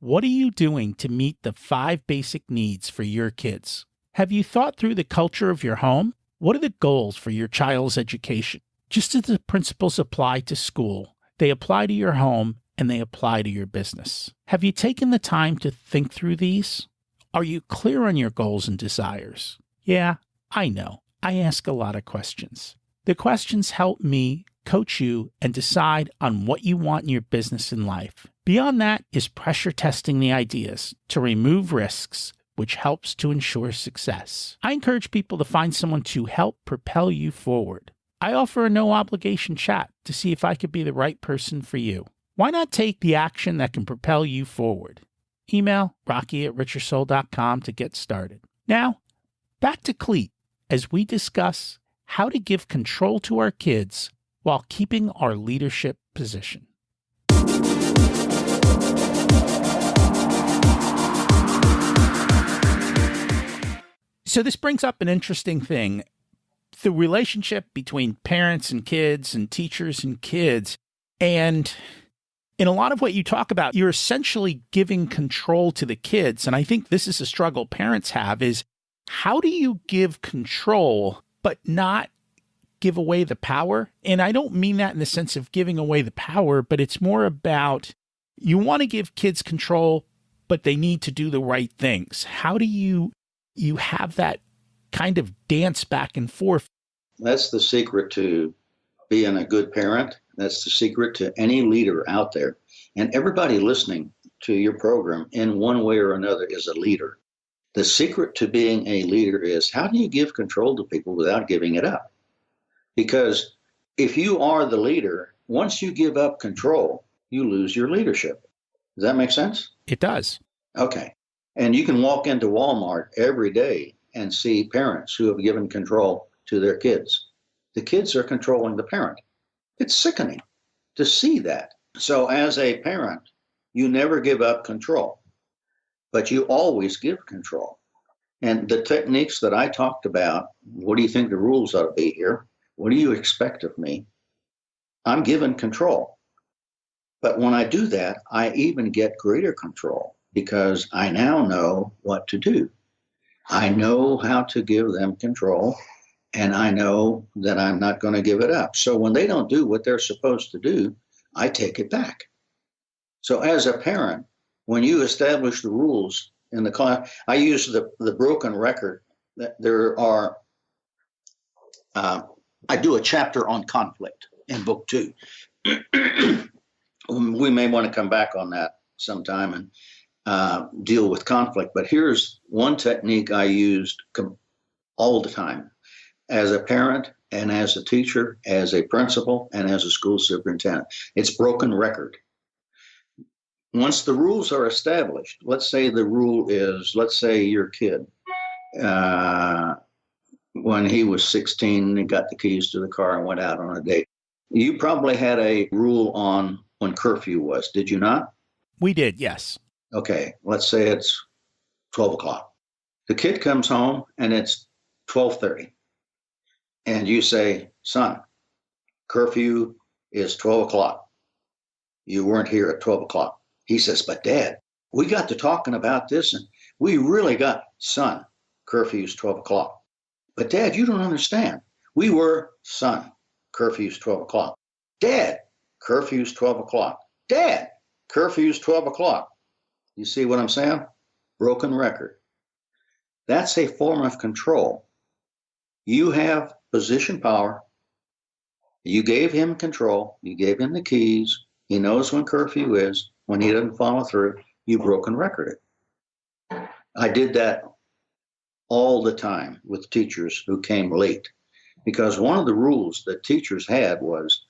What are you doing to meet the 5 basic needs for your kids? Have you thought through the culture of your home? What are the goals for your child's education? Just as the principles apply to school, they apply to your home and they apply to your business. Have you taken the time to think through these? Are you clear on your goals and desires? Yeah, I know. I ask a lot of questions. The questions help me coach you and decide on what you want in your business and life. Beyond that is pressure testing the ideas to remove risks, which helps to ensure success. I encourage people to find someone to help propel you forward. I offer a no-obligation chat to see if I could be the right person for you. Why not take the action that can propel you forward? Email rocky@richersoul.com to get started. Now, back to Clete as we discuss how to give control to our kids while keeping our leadership position. So this brings up an interesting thing. The relationship between parents and kids and teachers and kids. And in a lot of what you talk about, you're essentially giving control to the kids. And I think this is a struggle parents have is how do you give control but not give away the power? And I don't mean that in the sense of giving away the power, but it's more about you want to give kids control, but they need to do the right things. How do you have that kind of dance back and forth? That's the secret to being a good parent. That's the secret to any leader out there. And everybody listening to your program in one way or another is a leader. The secret to being a leader is how do you give control to people without giving it up? Because if you are the leader, once you give up control, you lose your leadership. Does that make sense? It does. Okay. And you can walk into Walmart every day and see parents who have given control to their kids. The kids are controlling the parent. It's sickening to see that. So as a parent, you never give up control, but you always give control. And the techniques that I talked about, what do you think the rules ought to be here? What do you expect of me? I'm given control. But when I do that, I even get greater control because I now know what to do. I know how to give them control, and I know that I'm not going to give it up. So when they don't do what they're supposed to do, I take it back. So as a parent, when you establish the rules in the class, I use the broken record. There are, I do a chapter on conflict in book 2. We may want to come back on that sometime and deal with conflict. But here's one technique I used all the time as a parent and as a teacher, as a principal, and as a school superintendent. It's broken record. Once the rules are established, let's say the rule is, let's say your kid, when he was 16, he got the keys to the car and went out on a date. You probably had a rule on when curfew was, did you not? We did, yes. Okay, let's say it's 12 o'clock. The kid comes home and it's 12:30. And you say, son, curfew is 12 o'clock. You weren't here at 12 o'clock. He says, but Dad, we got to talking about this and we really got, son, curfew's 12 o'clock. But Dad, you don't understand. We were, son, curfew's 12 o'clock. Dad, curfew's 12 o'clock. Dad, curfew's 12 o'clock. You see what I'm saying? Broken record. That's a form of control. You have position power. You gave him control. You gave him the keys. He knows when curfew is. When he doesn't follow through, you broken record it. I did that all the time with teachers who came late because one of the rules that teachers had was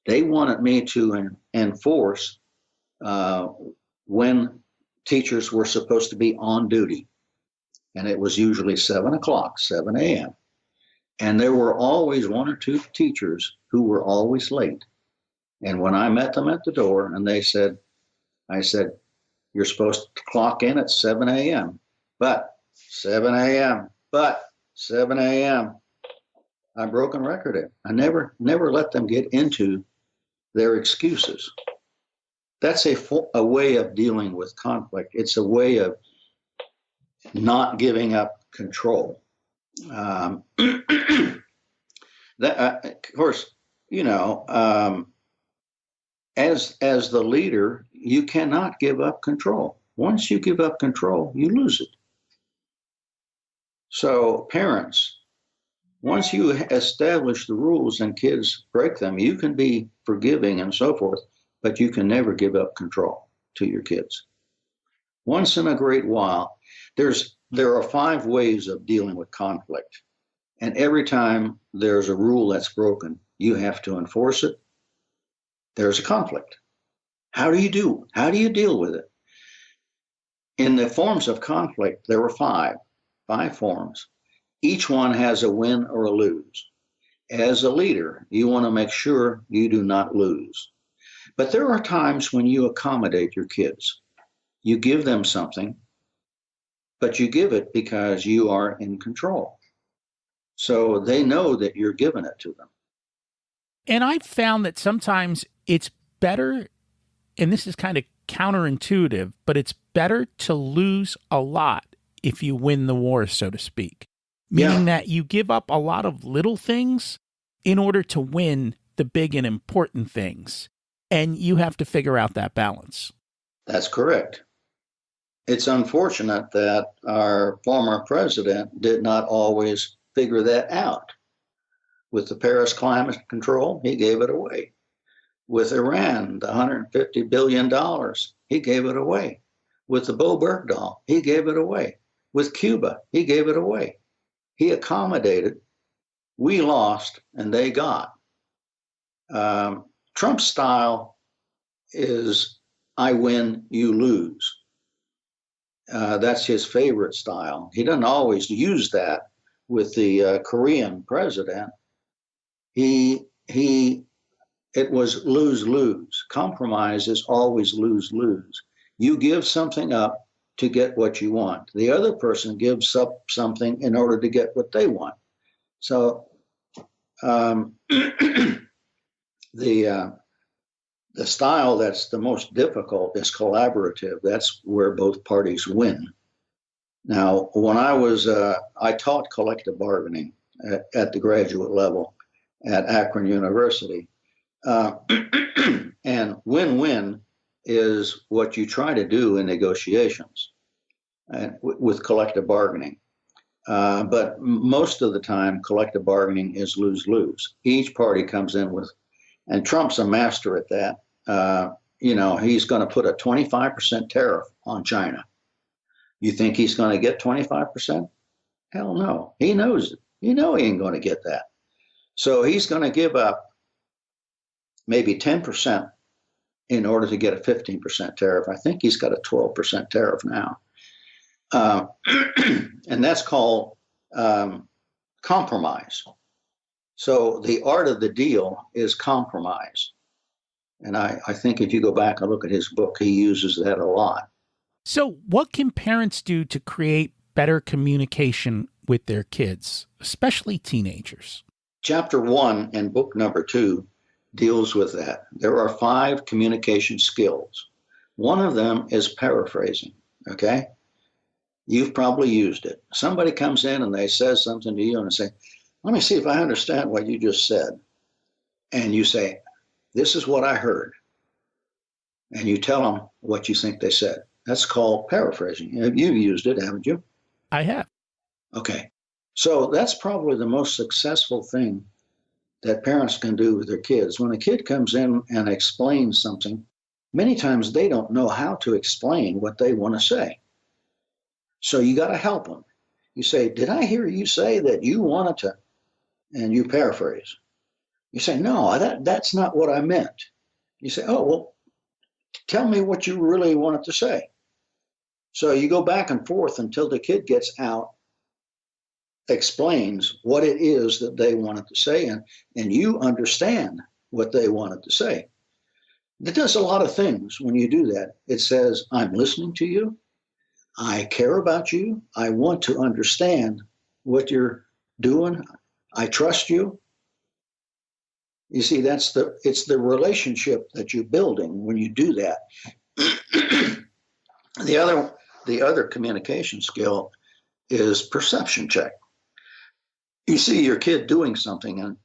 they wanted me to enforce when teachers were supposed to be on duty. And it was usually 7 o'clock, 7 a.m. And there were always 1 or 2 teachers who were always late. And when I met them at the door and they said, I said, You're supposed to clock in at 7 a.m. But 7 a.m. But 7 a.m. I broken record it. I never let them get into their excuses. That's a way of dealing with conflict. It's a way of not giving up control. Of course, as the leader, you cannot give up control. Once you give up control, you lose it. So parents, once you establish the rules and kids break them, you can be forgiving and so forth, but you can never give up control to your kids. Once in a great while, there are 5 ways of dealing with conflict. And every time there's a rule that's broken, you have to enforce it. There's a conflict. How do you deal with it? In the forms of conflict, there were 5 forms. Each one has a win or a lose. As a leader, you want to make sure you do not lose. But there are times when you accommodate your kids. You give them something, but you give it because you are in control. So they know that you're giving it to them. And I've found that sometimes it's better, and this is kind of counterintuitive, but it's better to lose a lot if you win the war, so to speak. Meaning that you give up a lot of little things in order to win the big and important things. And you have to figure out that balance. That's correct. It's unfortunate that our former president did not always figure that out. With the Paris climate control, he gave it away. With Iran, the $150 billion, he gave it away. With the Bo Bergdahl, he gave it away. With Cuba, he gave it away. He accommodated. We lost and they got. Trump's style is I win, you lose. That's his favorite style. He doesn't always use that with the Korean president. It was lose-lose. Compromise is always lose-lose. You give something up to get what you want. The other person gives up something in order to get what they want. So the style that's the most difficult is collaborative. That's where both parties win. Now, when I taught collective bargaining at the graduate level at Akron University. And win-win is what you try to do in negotiations with collective bargaining. But most of the time, collective bargaining is lose-lose. Each party comes in with, and Trump's a master at that. He's going to put a 25% tariff on China. You think he's going to get 25%? Hell no. He knows it. He ain't going to get that. So he's going to give up maybe 10% in order to get a 15% tariff. I think he's got a 12% tariff now. And that's called compromise. So the art of the deal is compromise. And I think if you go back and look at his book, he uses that a lot. So what can parents do to create better communication with their kids, especially teenagers? Chapter 1 and book number 2 deals with that. There are 5 communication skills. One of them is paraphrasing, okay? You've probably used it. Somebody comes in and they say something to you and they say, let me see if I understand what you just said. And you say, this is what I heard. And you tell them what you think they said. That's called paraphrasing. You've used it, haven't you? I have. Okay. So that's probably the most successful thing that parents can do with their kids. When a kid comes in and explains something, many times they don't know how to explain what they want to say. So you got to help them. You say, did I hear you say that you wanted to? And you paraphrase. You say, no, that's not what I meant. You say, oh, well, tell me what you really wanted to say. So you go back and forth until the kid gets out, explains what it is that they wanted to say, and you understand what they wanted to say. It does a lot of things when you do that. It says, I'm listening to you. I care about you. I want to understand what you're doing. I trust you. You see, it's the relationship that you're building when you do that. The other communication skill is perception check. You see your kid doing something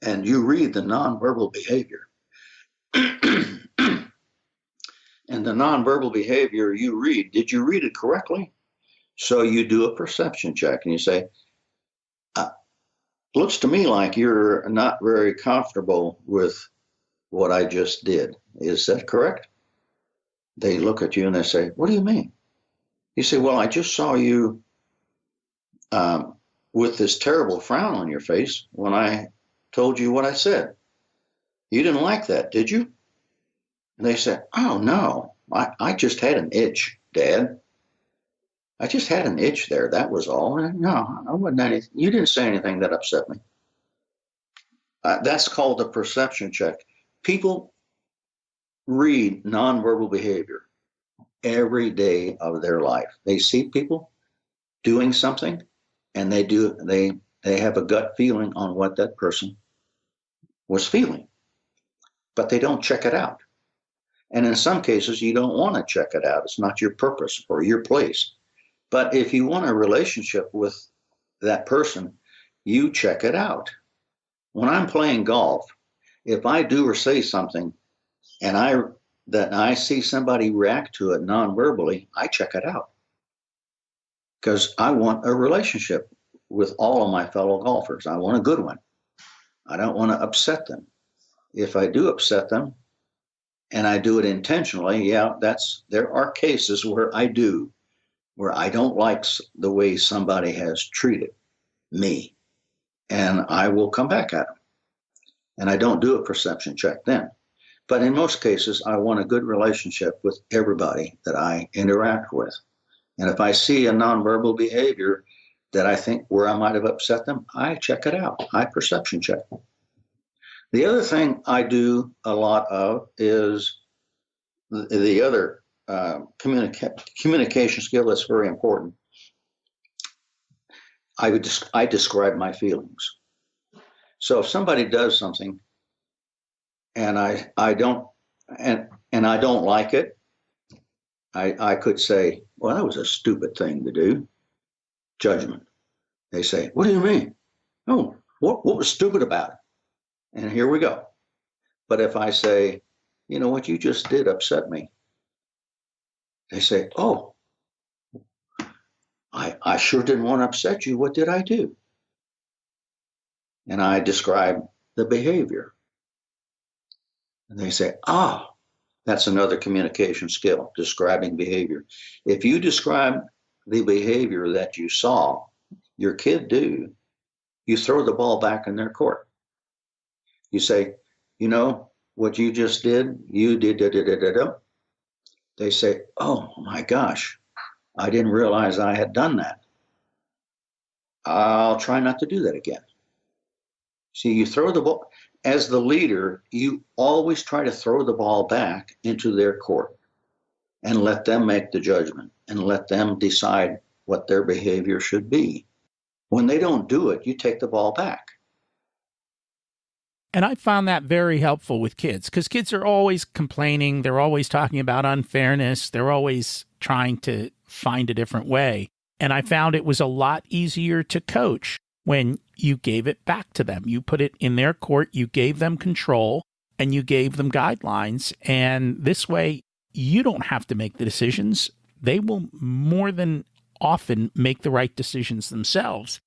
and you read the nonverbal behavior. And the nonverbal behavior you read, did you read it correctly? So you do a perception check and you say, looks to me like you're not very comfortable with what I just did. Is that correct? They look at you and they say, what do you mean? You say, well, I just saw you with this terrible frown on your face when I told you what I said. You didn't like that, did you? And they say, oh, no, I just had an itch, Dad. I just had an itch there. That was all. No, I wasn't anything. You didn't say anything that upset me. That's called a perception check. People read nonverbal behavior every day of their life. They see people doing something, and they have a gut feeling on what that person was feeling, but they don't check it out. And in some cases, you don't want to check it out. It's not your purpose or your place. But if you want a relationship with that person, you check it out. When I'm playing golf, if I do or say something and I see somebody react to it non-verbally, I check it out. Because I want a relationship with all of my fellow golfers. I want a good one. I don't want to upset them. If I do upset them and I do it intentionally, there are cases where I don't like the way somebody has treated me, and I will come back at them. And I don't do a perception check then. But in most cases, I want a good relationship with everybody that I interact with. And if I see a nonverbal behavior that I think where I might have upset them, I check it out. I perception check. The other thing I do a lot of is the other communication skill that's very important. I describe my feelings. So if somebody does something and I don't like it, I could say, well, that was a stupid thing to do. Judgment. They say, what do you mean? Oh, what was stupid about it? And here we go. But if I say, you know, what you just did upset me, they say, oh, I sure didn't want to upset you. What did I do? And I describe the behavior. And they say, that's another communication skill, describing behavior. If you describe the behavior that you saw your kid do, you throw the ball back in their court. You say, you know, what you just did, you did. They say, oh my gosh, I didn't realize I had done that. I'll try not to do that again. See, you throw the ball. As the leader, you always try to throw the ball back into their court and let them make the judgment and let them decide what their behavior should be. When they don't do it, you take the ball back. And I found that very helpful with kids because kids are always complaining. They're always talking about unfairness. They're always trying to find a different way. And I found it was a lot easier to coach when you gave it back to them. You put it in their court, you gave them control, and you gave them guidelines. And this way, you don't have to make the decisions. They will more than often make the right decisions themselves.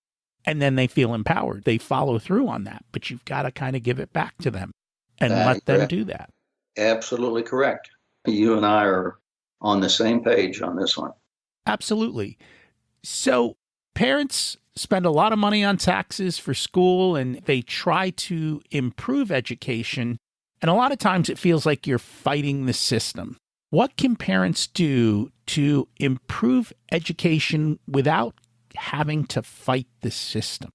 And then they feel empowered. They follow through on that. But you've got to kind of give it back to them and let them do that. Absolutely correct. You and I are on the same page on this one. Absolutely. So parents spend a lot of money on taxes for school and they try to improve education. And a lot of times it feels like you're fighting the system. What can parents do to improve education without having to fight the system?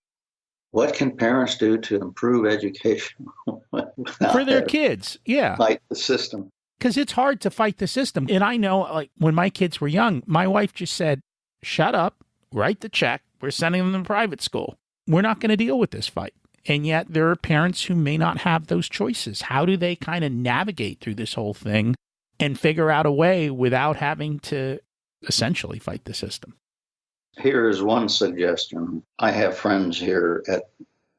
What can parents do to improve education for their kids? Yeah. Fight the system. Because it's hard to fight the system. And I know, like, when my kids were young, my wife just said, shut up, write the check. We're sending them to private school. We're not going to deal with this fight. And yet there are parents who may not have those choices. How do they kind of navigate through this whole thing and figure out a way without having to essentially fight the system? Here is one suggestion. I have friends here at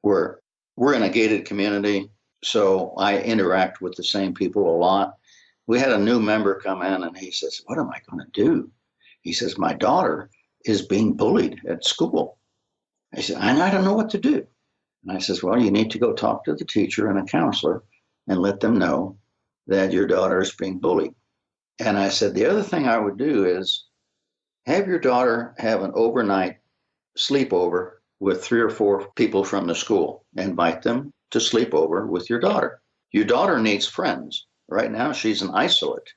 where we're in a gated community, so I interact with the same people a lot. We had a new member come in and he says, what am I going to do? He says, my daughter is being bullied at school. I said, and I don't know what to do. And I says, well, you need to go talk to the teacher and a counselor and let them know that your daughter is being bullied. And I said, the other thing I would do is have your daughter have an overnight sleepover with 3 or 4 people from the school. Invite them to sleep over with your daughter. Your daughter needs friends. Right now, she's an isolate.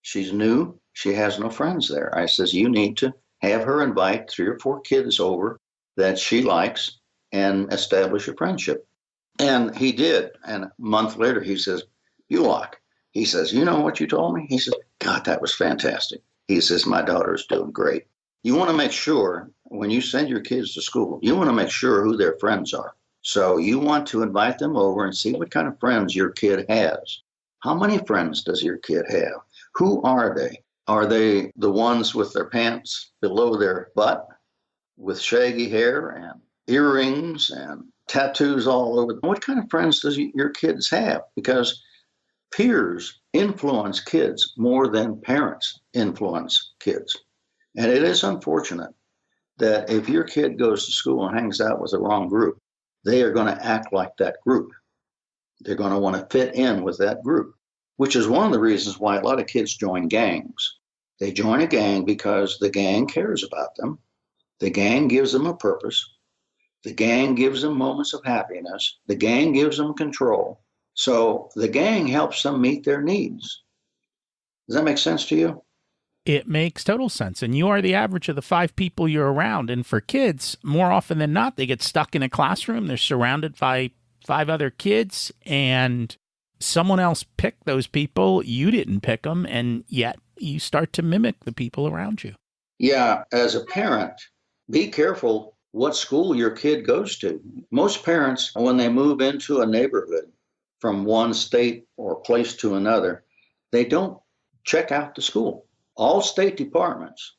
She's new. She has no friends there. I says, you need to have her invite 3 or 4 kids over that she likes and establish a friendship. And he did. And a month later, he says, Bulach, he says, you know what you told me? He says, God, that was fantastic. He says, my daughter's doing great. You want to make sure when you send your kids to school, you want to make sure who their friends are. So you want to invite them over and see what kind of friends your kid has. How many friends does your kid have? Who are they? Are they the ones with their pants below their butt with shaggy hair and earrings and tattoos all over? What kind of friends does your kids have? Because peers influence kids more than parents influence kids. And it is unfortunate that if your kid goes to school and hangs out with the wrong group, they are going to act like that group. They're going to want to fit in with that group, which is one of the reasons why a lot of kids join gangs. They join a gang because the gang cares about them. The gang gives them a purpose. The gang gives them moments of happiness. The gang gives them control. So the gang helps them meet their needs. Does that make sense to you? It makes total sense. And you are the average of the 5 people you're around. And for kids, more often than not, they get stuck in a classroom. They're surrounded by 5 other kids, and someone else picked those people. You didn't pick them, and yet you start to mimic the people around you. Yeah, as a parent, be careful what school your kid goes to. Most parents, when they move into a neighborhood from one state or place to another, they don't check out the school. All state departments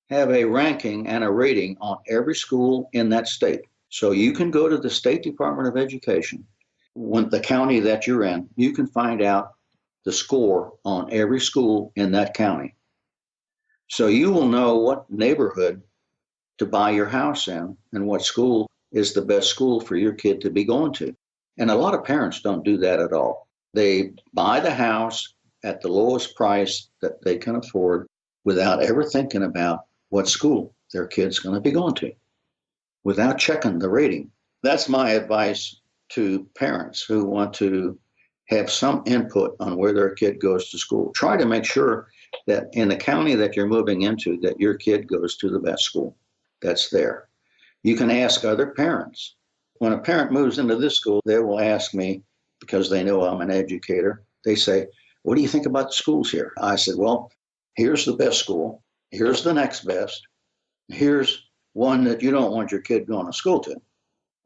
have a ranking and a rating on every school in that state. So you can go to the State Department of Education, when the county that you're in, you can find out the score on every school in that county. So you will know what neighborhood to buy your house in and what school is the best school for your kid to be going to. And a lot of parents don't do that at all. They buy the house at the lowest price that they can afford without ever thinking about what school their kid's going to be going to, without checking the rating. That's my advice to parents who want to have some input on where their kid goes to school. Try to make sure that in the county that you're moving into, that your kid goes to the best school that's there. You can ask other parents. When a parent moves into this school, they will ask me, because they know I'm an educator, they say, what do you think about the schools here? I said, well, here's the best school. Here's the next best. Here's one that you don't want your kid going to school to.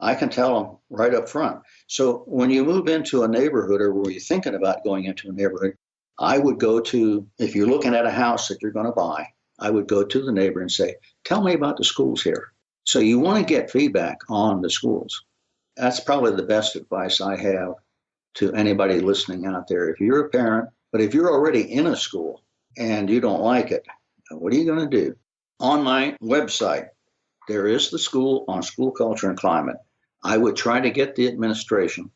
I can tell them right up front. So when you move into a neighborhood, or were you thinking about going into a neighborhood, I would go to, if you're looking at a house that you're going to buy, I would go to the neighbor and say, tell me about the schools here. So you want to get feedback on the schools. That's probably the best advice I have to anybody listening out there. If you're a parent, but if you're already in a school and you don't like it, what are you going to do? On my website, there is the school on school culture and climate. I would try to get the administration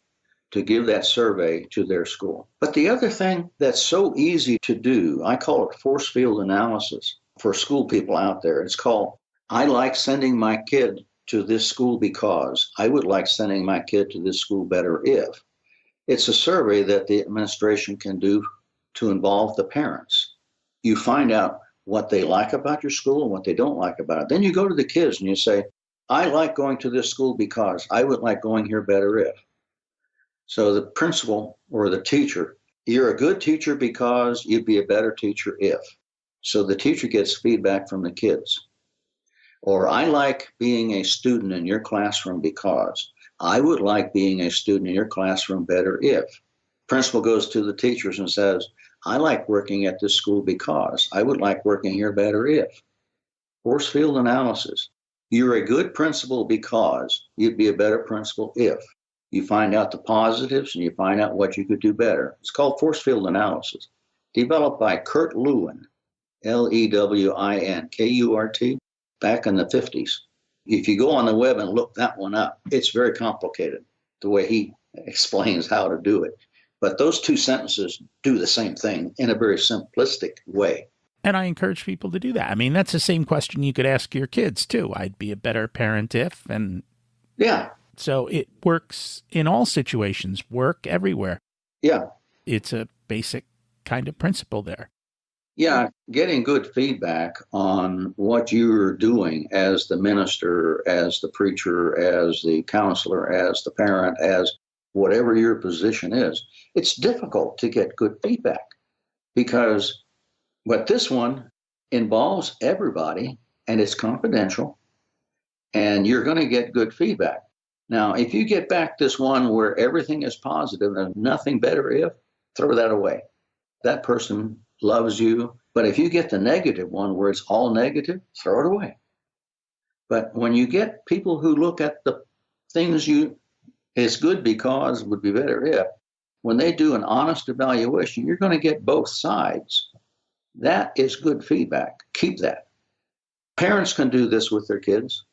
to give that survey to their school. But the other thing that's so easy to do, I call it force field analysis for school people out there. It's called, I like sending my kid to this school because I would like sending my kid to this school better if. It's a survey that the administration can do to involve the parents. You find out what they like about your school and what they don't like about it. Then you go to the kids and you say, I like going to this school because I would like going here better if. So the principal or the teacher You're a good teacher because you'd be a better teacher if. So the teacher gets feedback from the kids. Or I like being a student in your classroom because I would like being a student in your classroom better if. Principal goes to the teachers and says, I like working at this school because I would like working here better if. Force field analysis. You're a good principal because you'd be a better principal if. You find out the positives and you find out what you could do better. It's called force field analysis, developed by Kurt Lewin, Lewin, Kurt, back in the 50s. If you go on the web and look that one up, it's very complicated, the way he explains how to do it. But those two sentences do the same thing in a very simplistic way. And I encourage people to do that. I mean, that's the same question you could ask your kids, too. I'd be a better parent if, and yeah. So it works in all situations, work everywhere. Yeah. It's a basic kind of principle there. Yeah, getting good feedback on what you're doing as the minister, as the preacher, as the counselor, as the parent, as whatever your position is. It's difficult to get good feedback because but this one involves everybody and it's confidential and you're going to get good feedback. Now, if you get back this one where everything is positive and nothing better if, throw that away. That person loves you. But if you get the negative one where it's all negative, throw it away. But when you get people who look at the things it's good because would be better if, when they do an honest evaluation, you're going to get both sides. That is good feedback. Keep that. Parents can do this with their kids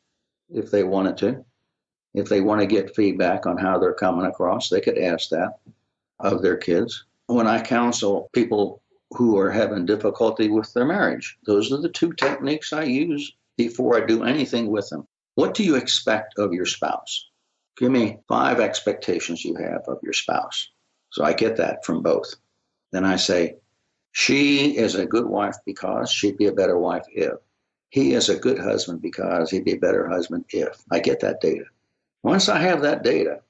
if they wanted to. If they want to get feedback on how they're coming across, they could ask that of their kids. When I counsel people who are having difficulty with their marriage, those are the two techniques I use before I do anything with them. What do you expect of your spouse? Give me 5 expectations you have of your spouse. So I get that from both. Then I say, she is a good wife because she'd be a better wife if. He is a good husband because he'd be a better husband if. I get that data. Once I have that data,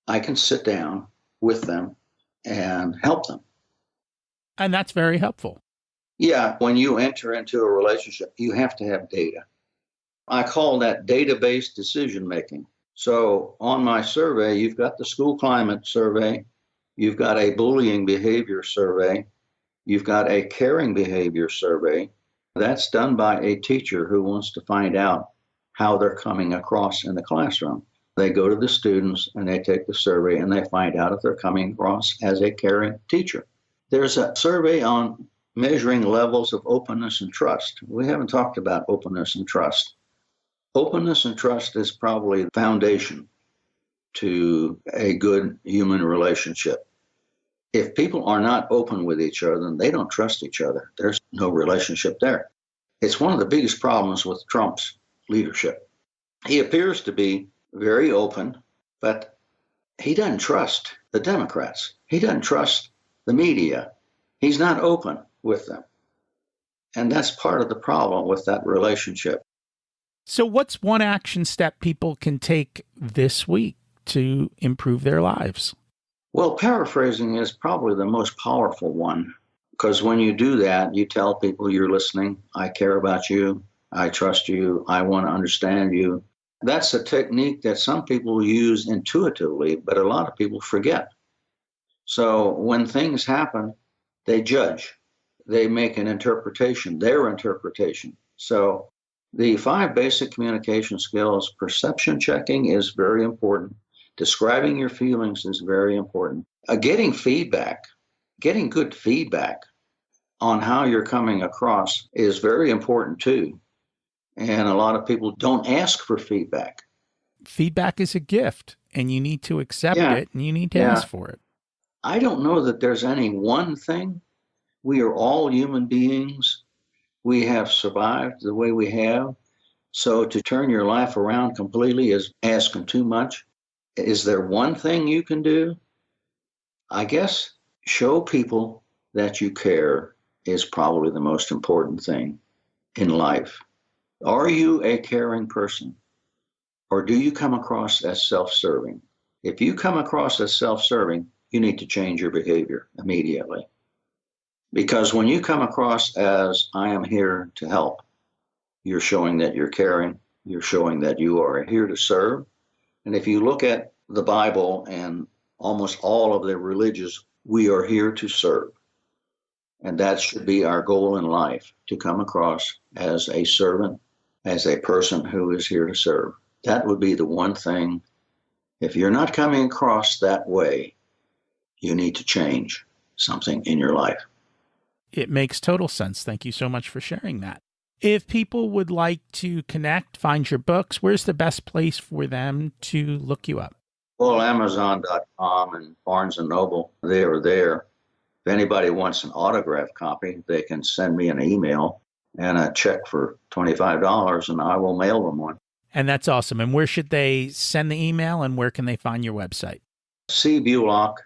I can sit down with them and help them. And that's very helpful. Yeah, when you enter into a relationship, you have to have data. I call that data-based decision making. So on my survey, you've got the school climate survey, you've got a bullying behavior survey, you've got a caring behavior survey. That's done by a teacher who wants to find out how they're coming across in the classroom. They go to the students and they take the survey and they find out if they're coming across as a caring teacher. There's a survey on measuring levels of openness and trust. We haven't talked about openness and trust. Openness and trust is probably the foundation to a good human relationship. If people are not open with each other, then they don't trust each other. There's no relationship there. It's one of the biggest problems with Trump's leadership. He appears to be very open, but he doesn't trust the Democrats. He doesn't trust the media. He's not open with them. And that's part of the problem with that relationship. So what's one action step people can take this week to improve their lives? Well, paraphrasing is probably the most powerful one, because when you do that, you tell people you're listening, I care about you, I trust you, I want to understand you. That's a technique that some people use intuitively, but a lot of people forget. So when things happen, they judge. They make an interpretation, their interpretation. So the 5 basic communication skills, perception checking is very important. Describing your feelings is very important. Getting feedback, getting good feedback on how you're coming across is very important too. And a lot of people don't ask for feedback. Feedback is a gift, and you need to accept it, and you need to ask for it. I don't know that there's any one thing. We are all human beings. We have survived the way we have. So to turn your life around completely is asking too much. Is there one thing you can do? I guess show people that you care is probably the most important thing in life. Are you a caring person? Or do you come across as self-serving? If you come across as self-serving, you need to change your behavior immediately. Because when you come across as I am here to help, you're showing that you're caring, you're showing that you are here to serve. And if you look at the Bible and almost all of the religions, we are here to serve. And that should be our goal in life, to come across as a servant, as a person who is here to serve. That would be the one thing. If you're not coming across that way, you need to change something in your life. It makes total sense. Thank you so much for sharing that. If people would like to connect, find your books, where's the best place for them to look you up? Well, Amazon.com and Barnes & Noble, they are there. If anybody wants an autographed copy, they can send me an email and a check for $25, and I will mail them one. And that's awesome. And where should they send the email, and where can they find your website? C. Bulach,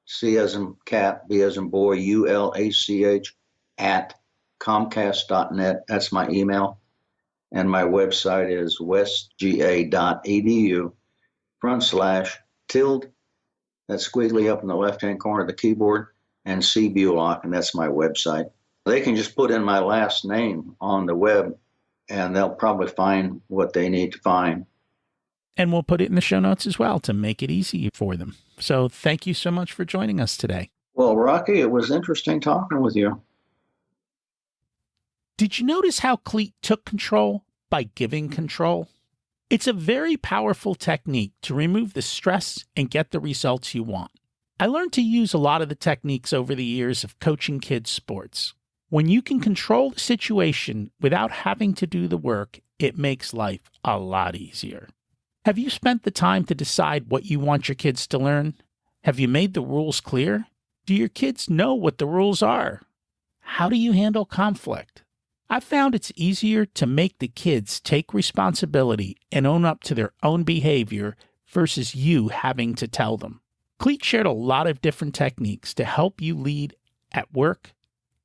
C as in cat, B as in boy, ULACH, at Comcast.net. That's my email. And my website is westga.edu/tilde, that's squiggly up in the left-hand corner of the keyboard, and C. Bulach, and that's my website. They can just put in my last name on the web, and they'll probably find what they need to find. And we'll put it in the show notes as well to make it easy for them. So thank you so much for joining us today. Well, Rocky, it was interesting talking with you. Did you notice how Clete took control by giving control? It's a very powerful technique to remove the stress and get the results you want. I learned to use a lot of the techniques over the years of coaching kids' sports. When you can control the situation without having to do the work, it makes life a lot easier. Have you spent the time to decide what you want your kids to learn? Have you made the rules clear? Do your kids know what the rules are? How do you handle conflict? I've found it's easier to make the kids take responsibility and own up to their own behavior versus you having to tell them. Clete shared a lot of different techniques to help you lead at work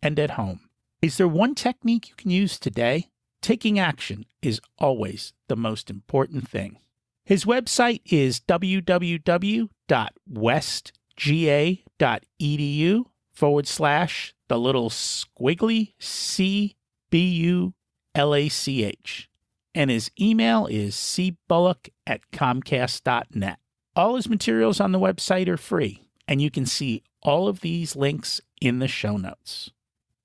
and at home. Is there one technique you can use today? Taking action is always the most important thing. His website is www.westga.edu/the little squiggly CBULACH. And his email is cbulloch@comcast.net. All his materials on the website are free, and you can see all of these links in the show notes.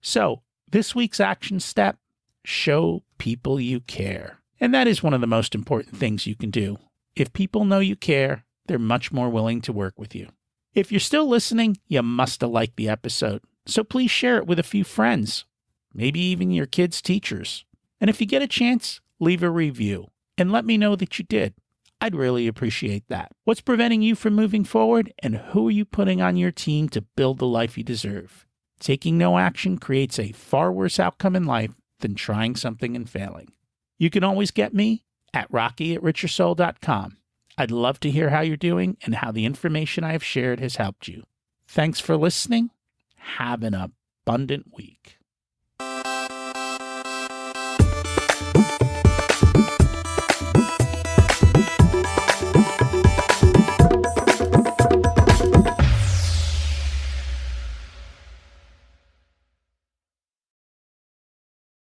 So, this week's action step, show people you care. And that is one of the most important things you can do. If people know you care, they're much more willing to work with you. If you're still listening, you must have liked the episode. So please share it with a few friends, maybe even your kids' teachers. And if you get a chance, leave a review and let me know that you did. I'd really appreciate that. What's preventing you from moving forward, and who are you putting on your team to build the life you deserve? Taking no action creates a far worse outcome in life than trying something and failing. You can always get me at rocky@richyoursoul.com. I'd love to hear how you're doing and how the information I have shared has helped you. Thanks for listening. Have an abundant week.